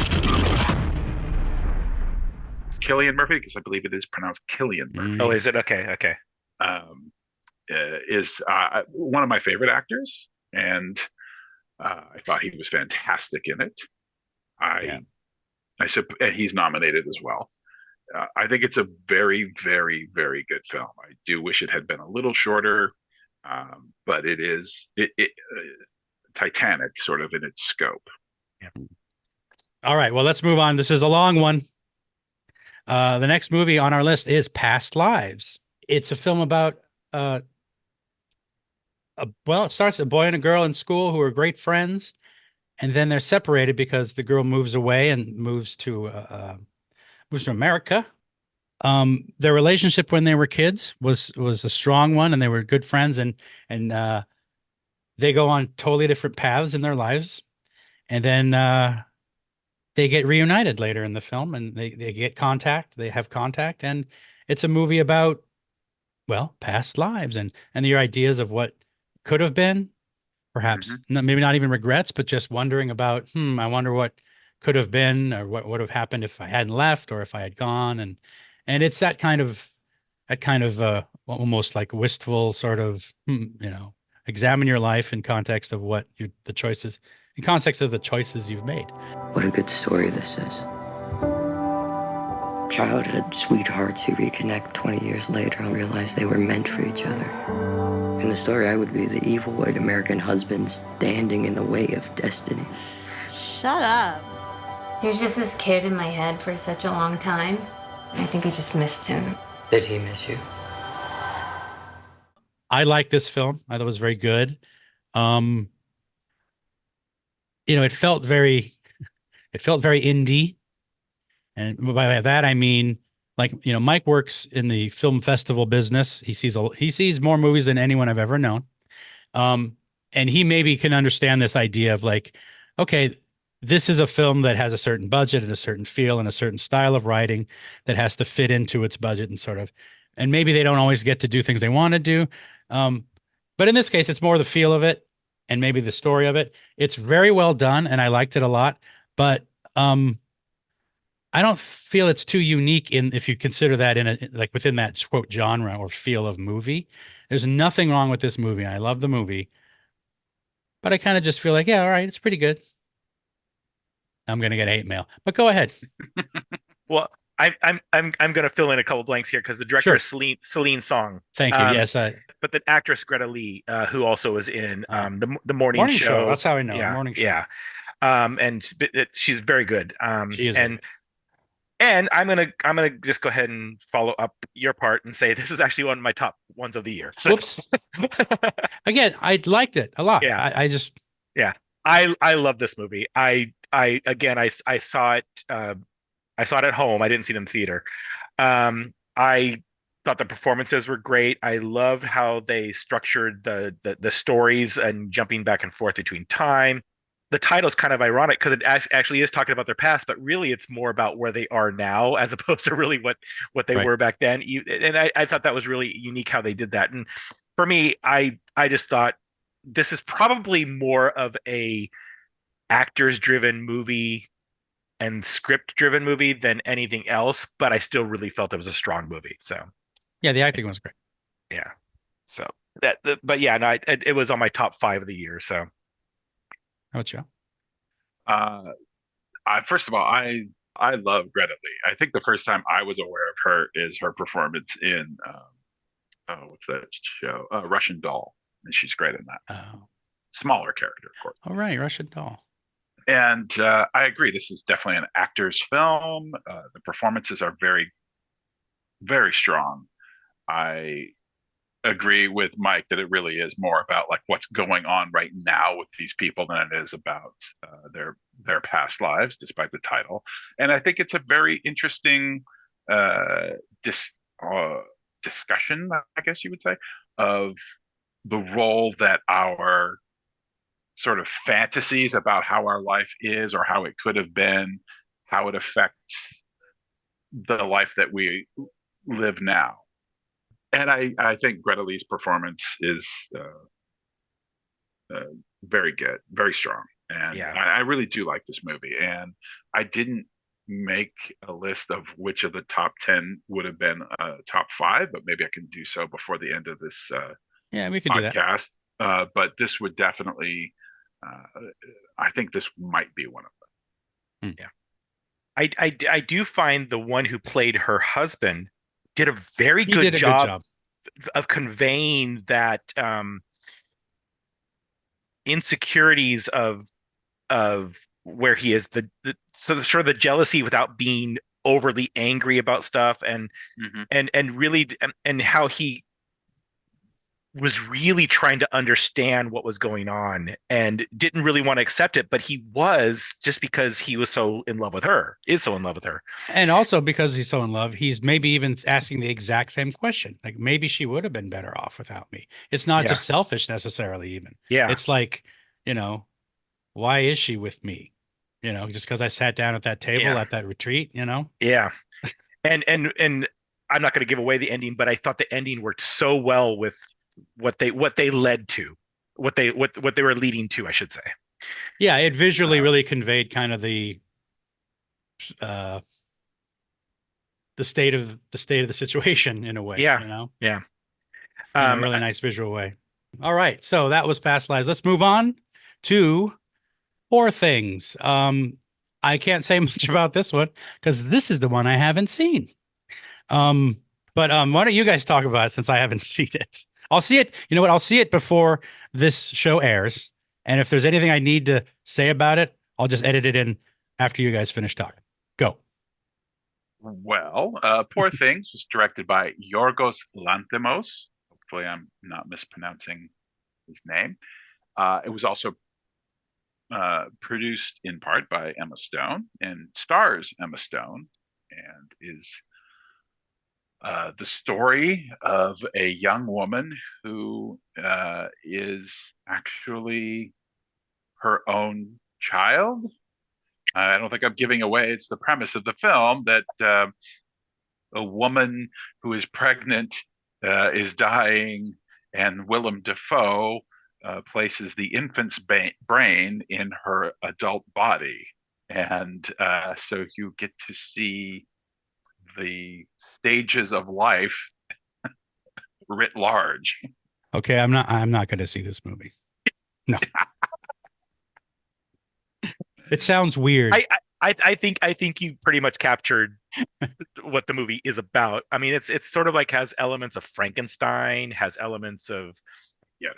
Cillian Murphy, because I believe it is pronounced Killian Murphy. Oh, is it? Okay. Is one of my favorite actors, and I thought he was fantastic in it. And he's nominated as well. I think it's a very, very, very good film. I do wish it had been a little shorter, but it is Titanic sort of in its scope. Yeah. All right, well, let's move on. This is a long one. The next movie on our list is Past Lives. It's a film about, it starts a boy and a girl in school who are great friends, and then they're separated because the girl moves away and moves to America. Their relationship when they were kids was a strong one, and they were good friends, and they go on totally different paths in their lives, and then they get reunited later in the film, and they have contact, and it's a movie about, well, past lives and your ideas of what could have been, perhaps maybe not even regrets, but just wondering about, I wonder what could have been, or what would have happened if I hadn't left, or if I had gone. And it's that kind of almost like wistful sort of, examine your life in context of in context of the choices you've made. What a good story this is. Childhood sweethearts who reconnect 20 years later and realize they were meant for each other. In the story, I would be the evil white American husband standing in the way of destiny. Shut up. He was just this kid in my head for such a long time. I think I just missed him. Did he miss you? I like this film. I thought it was very good. It felt very indie. And by that, I mean, Mike works in the film festival business. He sees more movies than anyone I've ever known. And he maybe can understand this idea of okay, this is a film that has a certain budget and a certain feel and a certain style of writing that has to fit into its budget and maybe they don't always get to do things they want to do. But in this case, it's more the feel of it and maybe the story of it. It's very well done, and I liked it a lot, but I don't feel it's too unique if you consider that within that quote genre or feel of movie. There's nothing wrong with this movie. I love the movie, but I kind of just feel like, yeah, all right, it's pretty good. I'm going to get hate mail, but go ahead. Well, I'm going to fill in a couple blanks here because the director is Celine Song. Thank you. Yes, but the actress Greta Lee, who also was in the morning show. That's how I know. Yeah, Morning show. Yeah, and she's very good. She is. And I'm gonna just go ahead and follow up your part and say this is actually one of my top ones of the year. Oops. Again, I liked it a lot. Yeah, I love this movie. I saw it. I saw it at home. I didn't see it in the theater. I thought the performances were great. I loved how they structured the stories and jumping back and forth between time. The title is kind of ironic because it actually is talking about their past, but really it's more about where they are now as opposed to really what they were back then. And I thought that was really unique how they did that. And for me, I just thought this is probably more of a actors-driven movie and script-driven movie than anything else, but I still really felt it was a strong movie. So yeah, the acting was great. Yeah. So it was on my top 5 of the year. So. How about you? First of all, I love Greta Lee. I think the first time I was aware of her is her performance in what's that show? Russian Doll, and she's great in that. Oh. Smaller character, of course. All right, Russian Doll. And I agree. This is definitely an actor's film. The performances are very, very strong. I agree with Mike that it really is more about what's going on right now with these people than it is about their past lives, despite the title. And I think it's a very interesting discussion, I guess you would say, of the role that our sort of fantasies about how our life is or how it could have been, how it affects the life that we live now. And I think Greta Lee's performance is very good, very strong. And I really do like this movie. And I didn't make a list of which of the top 10 would have been top 5, but maybe I can do so before the end of this we can podcast. Do that. But this would definitely, I think this might be one of them. Yeah. I do find the one who played her husband did a very He good did a good job of conveying that insecurities of where he is, so sort of the jealousy without being overly angry about stuff, and really and how he was really trying to understand what was going on and didn't really want to accept it, but he was, just because he was so in love with her, is so in love with her. And also because he's so in love, he's maybe even asking the exact same question. Like, maybe she would have been better off without me. It's not Yeah. just selfish necessarily, even. Yeah. It's like, why is she with me? Just because I sat down at that table at that retreat, Yeah. And I'm not going to give away the ending, but I thought the ending worked so well with what they led to, what they were leading to, I should say. Yeah, it visually really conveyed kind of the state of the situation in a way. Yeah. In a really nice visual way. All right, so that was Past Lives. Let's move on to Poor Things. I can't say much about this one because this is the one I haven't seen. But why don't you guys talk about it, since I haven't seen it? I'll see it. You know what? I'll see it before this show airs. And if there's anything I need to say about it, I'll just edit it in after you guys finish talking. Go. Well, Poor Things was directed by Yorgos Lanthimos. Hopefully I'm not mispronouncing his name. It was also produced in part by Emma Stone and stars Emma Stone, and is the story of a young woman who is actually her own child. I don't think I'm giving away. It's the premise of the film that a woman who is pregnant is dying, and Willem Dafoe places the infant's brain in her adult body. And so you get to see the stages of life writ large. Okay, I'm not going to see this movie. No. It sounds weird. I think you pretty much captured what the movie is about. I mean, it's sort of like has elements of Frankenstein, has elements of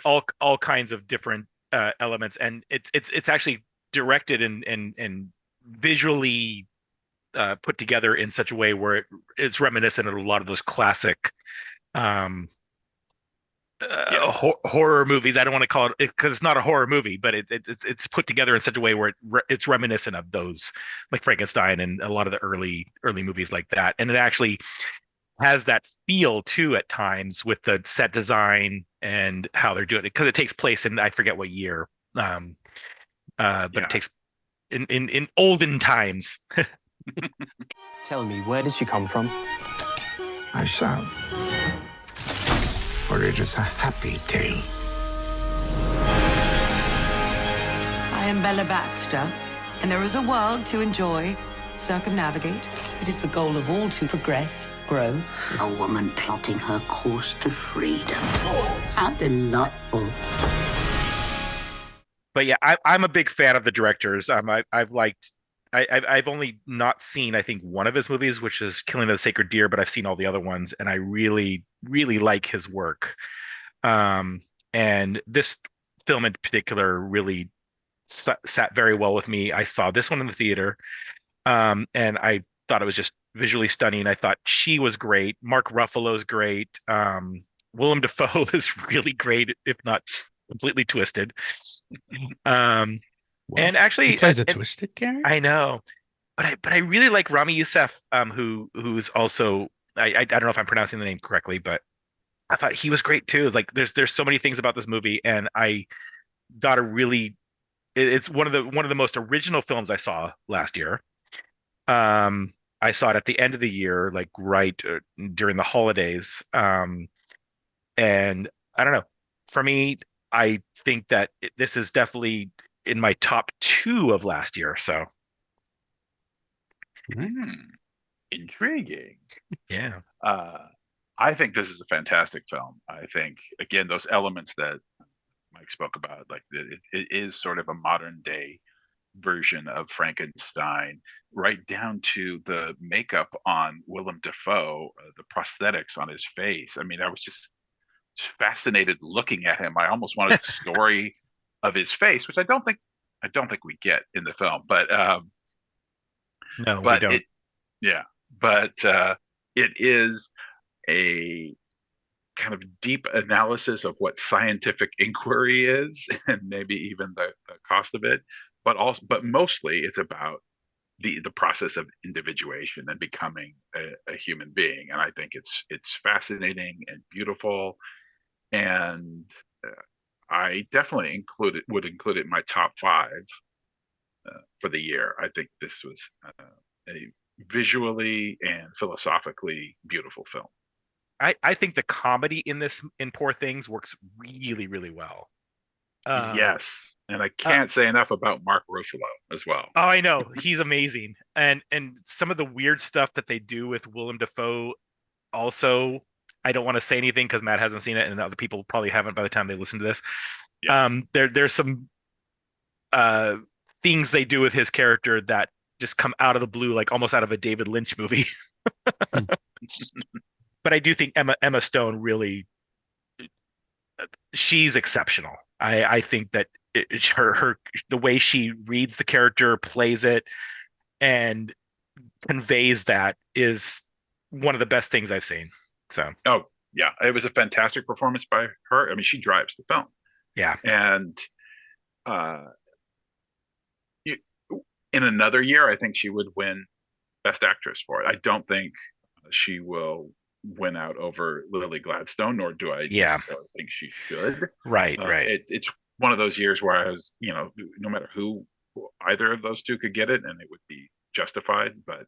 all kinds of different elements, and it's actually directed and visually put together in such a way where it's reminiscent of a lot of those classic horror movies. I don't want to call it because it's not a horror movie, but it's put together in such a way where it's reminiscent of those, like Frankenstein and a lot of the early movies like that. And it actually has that feel too at times with the set design and how they're doing it, because it takes place in, I forget what year, but it takes in olden times. Tell me, where did she come from? I shall. For it is a happy tale. I am Bella Baxter, and there is a world to enjoy, circumnavigate. It is the goal of all to progress, grow. A woman plotting her course to freedom. How delightful. But yeah, I'm a big fan of the directors. I've only not seen, I think, one of his movies, which is Killing of the Sacred Deer, but I've seen all the other ones, and I really, really like his work. And this film in particular really sat very well with me. I saw this one in the theater, and I thought it was just visually stunning. I thought she was great. Mark Ruffalo's great. Willem Dafoe is really great, if not completely twisted. And actually, he plays a twisted character. I know, but I really like Rami Youssef, who's also, I don't know if I'm pronouncing the name correctly, but I thought he was great too. Like there's so many things about this movie, and I thought it's one of the most original films I saw last year. I saw it at the end of the year, like right during the holidays, and I don't know. For me, I think that this is definitely in my top 2 of last year. So intriguing. Yeah. I think this is a fantastic film. I think, again, those elements that Mike spoke about, like it is sort of a modern day version of Frankenstein, right down to the makeup on Willem Dafoe, the prosthetics on his face. I mean, I was just fascinated looking at him. I almost wanted the story of his face, which I don't think we get in the film, but no, we don't. It is a kind of deep analysis of what scientific inquiry is, and maybe even the cost of it, but mostly it's about the process of individuation and becoming a human being. And I think it's fascinating and beautiful, and I definitely would include it in my top 5 for the year. I think this was a visually and philosophically beautiful film. I think the comedy in Poor Things works really, really well. Yes, and I can't say enough about Mark Ruffalo as well. Oh, I know, he's amazing, and some of the weird stuff that they do with Willem Dafoe. Also, I don't want to say anything because Matt hasn't seen it, and other people probably haven't by the time they listen to this. Yeah. There's some things they do with his character that just come out of the blue, like almost out of a David Lynch movie. But I do think Emma Stone really, she's exceptional. I think that her the way she reads the character, plays it, and conveys that is one of the best things I've seen. So, oh yeah, it was a fantastic performance by her. I mean, she drives the film. Yeah, and in another year, I think she would win Best Actress for it. I don't think she will win out over Lily Gladstone, nor do I necessarily think she should. Right. It's one of those years where I was, no matter who either of those two could get it, and it would be justified. But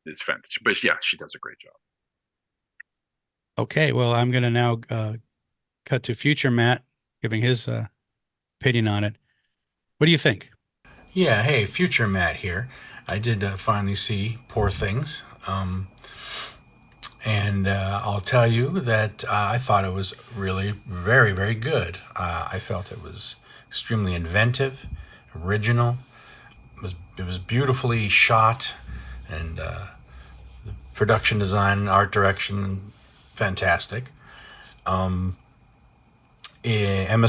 it's fantastic. But yeah, she does a great job. Okay, well, I'm going to now cut to future Matt giving his opinion on it. What do you think? Yeah, hey, future Matt here. I did finally see Poor Things. And I'll tell you that I thought it was really very, very good. I felt it was extremely inventive, original. It was beautifully shot, and the production design, art direction, fantastic. Emma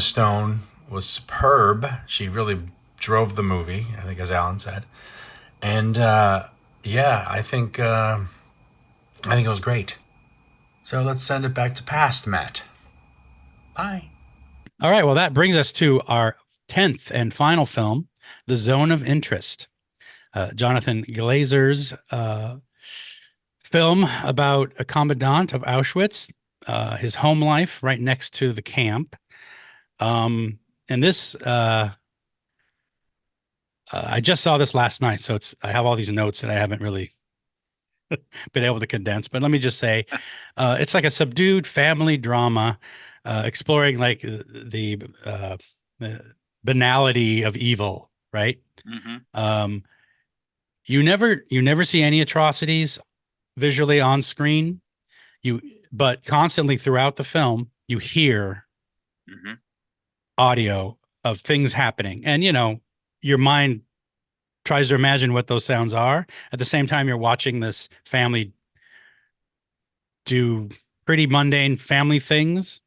Stone was superb. She really drove the movie, I think, as Alan said. And I think it was great. So let's send it back to past, Matt. Bye. All right. Well, that brings us to our 10th and final film, The Zone of Interest. Jonathan Glazer's film about a commandant of Auschwitz, his home life right next to the camp. And this, I just saw this last night, so I have all these notes that I haven't really been able to condense. But let me just say, it's like a subdued family drama, exploring like the banality of evil, right? Mm-hmm. You never see any atrocities visually on screen. But constantly throughout the film, you hear audio of things happening, and your mind tries to imagine what those sounds are. At the same time, you're watching this family do pretty mundane family things.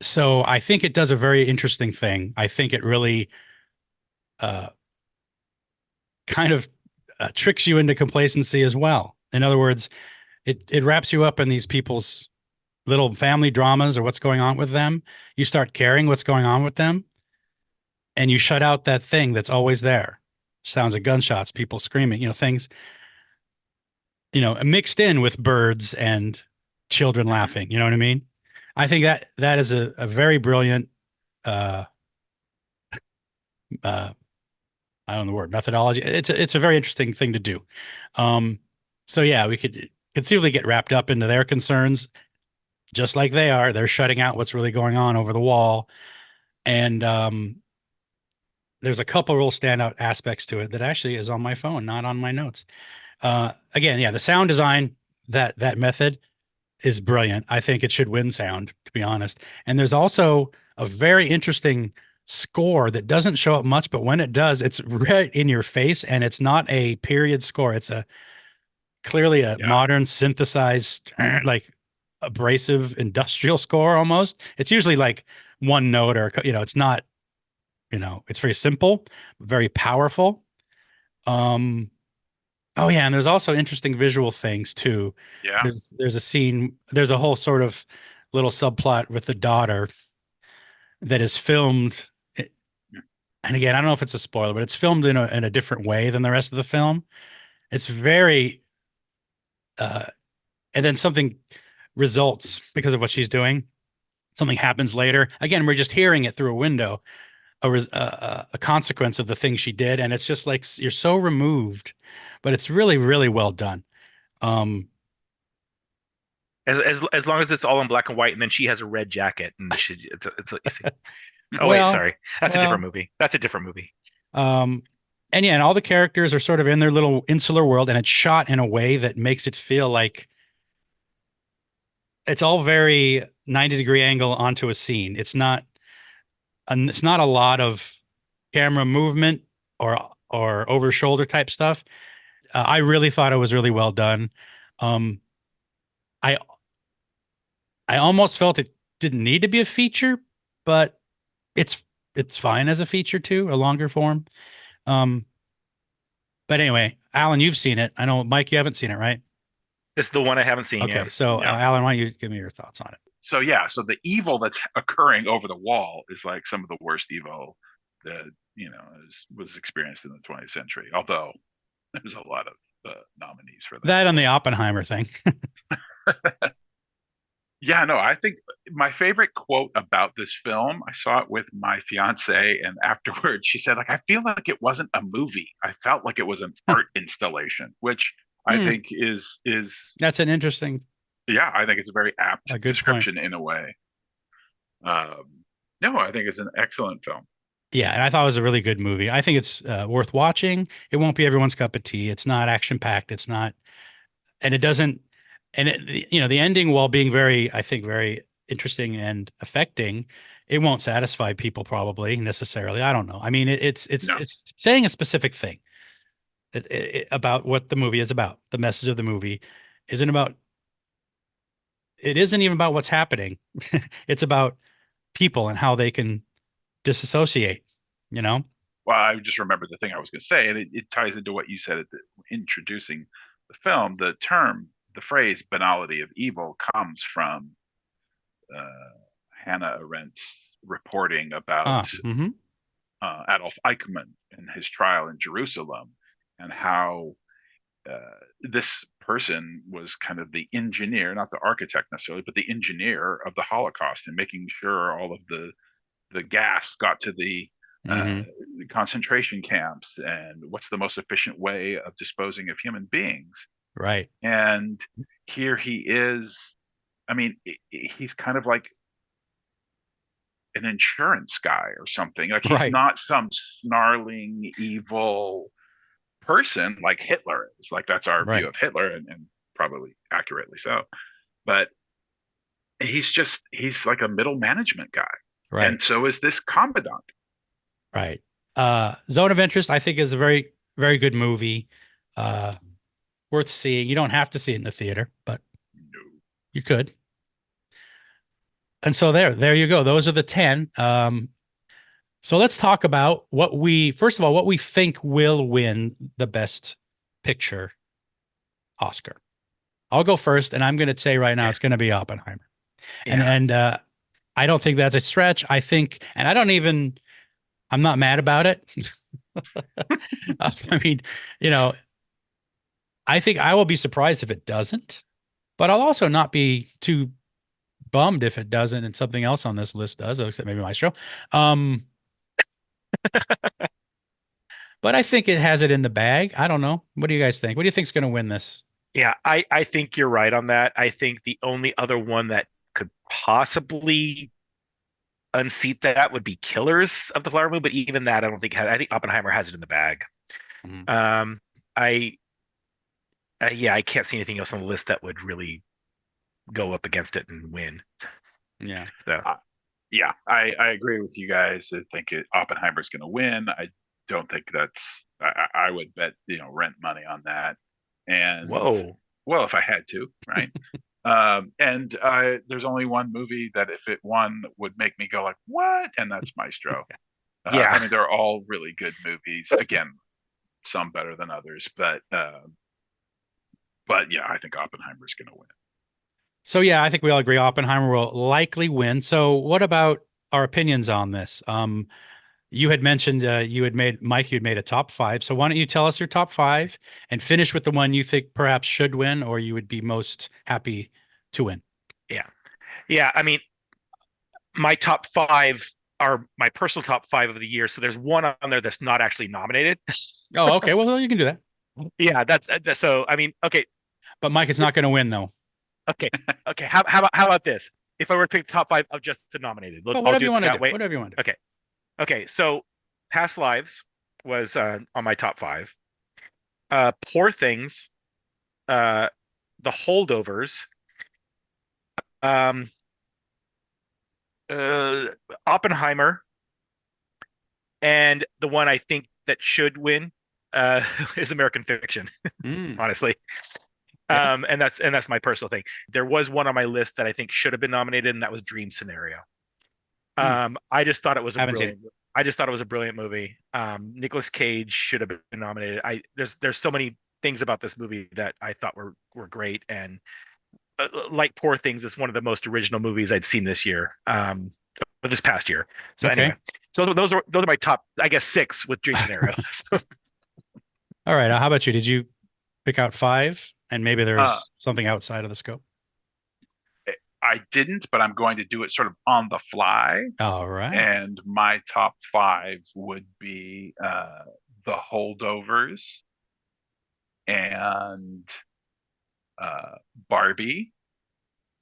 So I think it does a very interesting thing. I think it really kind of tricks you into complacency as well. In other words, it wraps you up in these people's little family dramas or what's going on with them. You start caring what's going on with them, and you shut out that thing that's always there. Sounds of gunshots, people screaming, things, mixed in with birds and children laughing. You know what I mean? I think that is a very brilliant, I don't know the word, methodology. It's a very interesting thing to do. So yeah, we could conceivably get wrapped up into their concerns, just like they are. They're shutting out what's really going on over the wall. And there's a couple real standout aspects to it that actually is on my phone, not on my notes. Again, yeah, the sound design, that method is brilliant. I think it should win sound, to be honest. And there's also a very interesting score that doesn't show up much, but when it does, it's right in your face, and it's not a period score. It's clearly a modern synthesized, like abrasive industrial score almost. It's usually like one note or, it's not, it's very simple, very powerful. Oh yeah, and there's also interesting visual things too. Yeah. There's a scene, there's a whole sort of little subplot with the daughter that is filmed. And again, I don't know if it's a spoiler, but it's filmed in a different way than the rest of the film. It's very and then something results because of what she's doing. Something happens later. Again, we're just hearing it through a window, a consequence of the thing she did, and it's just like you're so removed, but it's really, really well done. As long as it's all in black and white, and then she has a red jacket, and oh Well, wait, sorry, that's a different movie. That's a different movie. And yeah, and all the characters are sort of in their little insular world, and it's shot in a way that makes it feel like it's all very 90-degree angle onto a scene. It's not a lot of camera movement or over shoulder type stuff. I really thought it was really well done. I almost felt it didn't need to be a feature, but it's fine as a feature too, a longer form. But anyway, Alan, you've seen it. I know, Mike, you haven't seen it, right? It's the one I haven't seen yet. Okay, so Alan, why don't you give me your thoughts on it? So yeah, so the evil that's occurring over the wall is like some of the worst evil that was experienced in the 20th century. Although there's a lot of nominees for that. That and the Oppenheimer thing. Yeah, no, I think my favorite quote about this film, I saw it with my fiance, and afterwards she said, like, I feel like it wasn't a movie. I felt like it was an art installation, which I think is that's an interesting. Yeah, I think it's a very apt description point. in a way. No, I think it's an excellent film. Yeah, and I thought it was a really good movie. I think it's worth watching. It won't be everyone's cup of tea. It's not action packed. It's not, and it doesn't. And the ending, while being very interesting and affecting, it won't satisfy people probably necessarily. I don't know. I mean, it's saying a specific thing about what the movie is about. The message of the movie isn't about. It isn't even about what's happening. It's about people and how they can disassociate. Well, I just remembered the thing I was going to say, and it ties into what you said at introducing the film. The phrase "banality of evil" comes from Hannah Arendt's reporting about Adolf Eichmann and his trial in Jerusalem, and how this person was kind of the engineer, not the architect necessarily, but the engineer of the Holocaust, and making sure all of the gas got to the concentration camps, and what's the most efficient way of disposing of human beings. Right. And here he is. I mean, he's kind of like an insurance guy or something. Like, he's not some snarling, evil person like Hitler is. Like, that's our view of Hitler, and probably accurately so. But he's like a middle management guy. Right. And so is this commandant. Right. Zone of Interest, I think, is a very, very good movie. Worth seeing. You don't have to see it in the theater, but you could. And so there you go. Those are the 10. So let's talk about what we think will win the Best Picture Oscar. I'll go first, and I'm going to say right now it's going to be Oppenheimer. Yeah. And I don't think that's a stretch. I think, and I'm not mad about it. I mean, I think I will be surprised if it doesn't, but I'll also not be too bummed if it doesn't and something else on this list does, except maybe my show. But I think it has it in the bag. I don't know. What do you guys think? What do you think is going to win this? Yeah, I think you're right on that. I think the only other one that could possibly unseat that would be Killers of the Flower Moon, but even that, I think Oppenheimer has it in the bag. I can't see anything else on the list that would really go up against it and win. Yeah. So. Yeah, I agree with you guys. I think Oppenheimer's going to win. I don't think that's. I would bet rent money on that. And Whoa. well, if I had to, right? And there's only one movie that if it won would make me go like, what? And that's Maestro. Yeah. I mean, they're all really good movies. Again, some better than others, but yeah, I think Oppenheimer's going to win. So yeah, I think we all agree Oppenheimer will likely win. So what about our opinions on this? You had mentioned you had made a top 5. So why don't you tell us your top 5 and finish with the one you think perhaps should win or you would be most happy to win? Yeah. I mean, my top 5 are my personal top 5 of the year. So there's one on there that's not actually nominated. Oh, okay. Well, you can do that. Yeah, that's so. I mean, okay. But Mike is not going to win though. Okay. How about this? If I were to pick the top 5 of just the nominated, whatever you want to do. Whatever you want to do. Okay. So, Past Lives was on my top 5. Poor Things, The Holdovers, Oppenheimer, and the one I think that should win is American Fiction. Honestly. Yeah. And that's my personal thing. There was one on my list that I think should have been nominated, and that was Dream Scenario. I just thought it was a brilliant movie. Nicolas Cage should have been nominated. There's so many things about this movie that I thought were great, and like Poor Things, it's one of the most original movies I'd seen this year, this past year. So anyway, so those are my top, I guess, 6 with Dream Scenario. All right. How about you? Did you pick out 5? And maybe there's something outside of the scope. I didn't, but I'm going to do it sort of on the fly. All right. And my top 5 would be The Holdovers and Barbie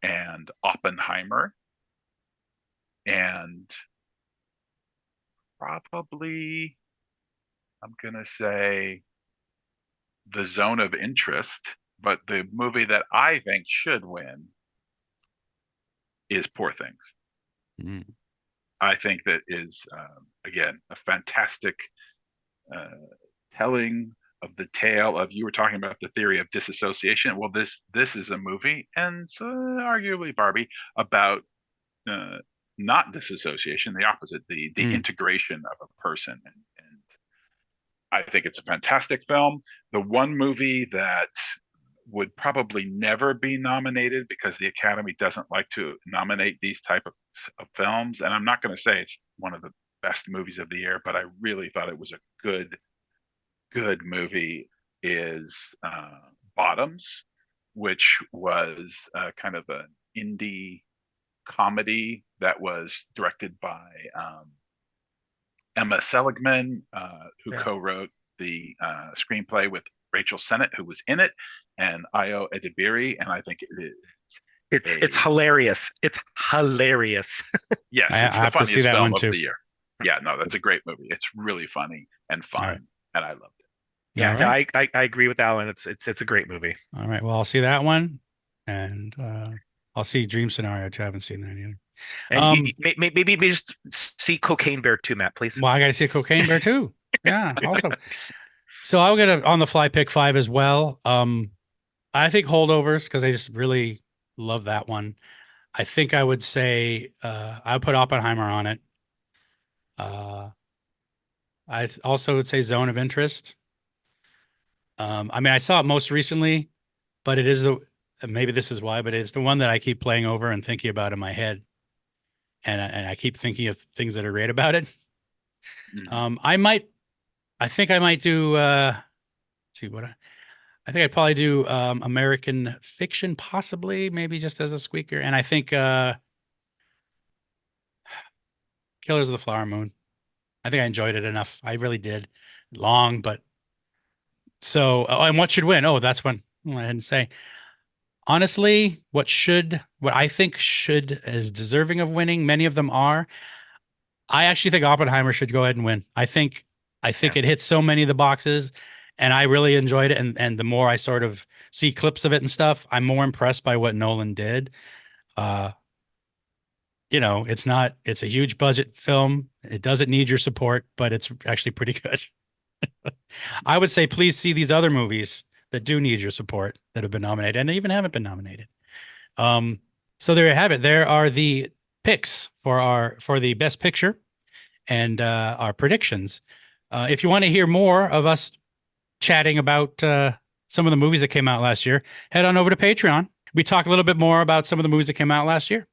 and Oppenheimer and probably I'm going to say The Zone of Interest. But the movie that I think should win is Poor Things. I think that is, again, a fantastic telling of the tale of, you were talking about the theory of disassociation. Well, this is a movie, and arguably Barbie, about not disassociation, the opposite, the integration of a person. And I think it's a fantastic film. The one movie that would probably never be nominated because the Academy doesn't like to nominate these type of films. And I'm not going to say it's one of the best movies of the year, but I really thought it was a good movie, is Bottoms, which was kind of an indie comedy that was directed by Emma Seligman, who co-wrote the screenplay with Rachel Sennett, who was in it, and Ayo Edebiri, and I think it's hilarious. It's hilarious. Yes, it's the funniest film of the year. Yeah, no, that's a great movie. It's really funny and fun, and I loved it. Yeah, no, I agree with Alan. It's a great movie. All right, well, I'll see that one, and I'll see Dream Scenario too. I haven't seen that either. And maybe just see Cocaine Bear too, Matt, please. Well, I got to see Cocaine Bear too. Yeah, also. So I'll get on the fly pick 5 as well. I think Holdovers, because I just really love that one. I think I would say I would put Oppenheimer on it. I also would say Zone of Interest. I mean, I saw it most recently, but it is maybe this is why, but it's the one that I keep playing over and thinking about in my head. And I keep thinking of things that are great about it. I think I might do, I think I'd probably do American Fiction, possibly, maybe just as a squeaker. And I think Killers of the Flower Moon. I think I enjoyed it enough. I really did. Long, but so, and what should win? Oh, that's one I didn't say. Honestly, what I think is deserving of winning, many of them are. I actually think Oppenheimer should go ahead and win. I think it hits so many of the boxes, and I really enjoyed it. And the more I sort of see clips of it and stuff, I'm more impressed by what Nolan did. it's a huge budget film. It doesn't need your support, but it's actually pretty good. I would say please see these other movies that do need your support that have been nominated and even haven't been nominated. So there you have it. There are the picks for the best picture and our predictions. If you want to hear more of us chatting about some of the movies that came out last year, head on over to Patreon. We talk a little bit more about some of the movies that came out last year.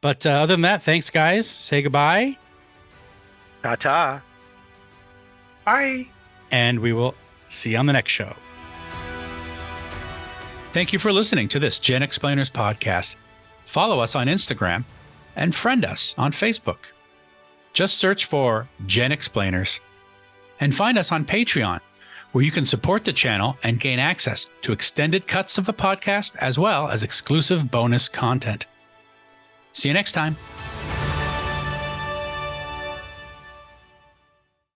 But other than that, thanks, guys. Say goodbye. Ta-ta. Bye. And we will see you on the next show. Thank you for listening to this GenXplainers podcast. Follow us on Instagram and friend us on Facebook. Just search for GenXplainers and find us on Patreon, where you can support the channel and gain access to extended cuts of the podcast as well as exclusive bonus content. See you next time.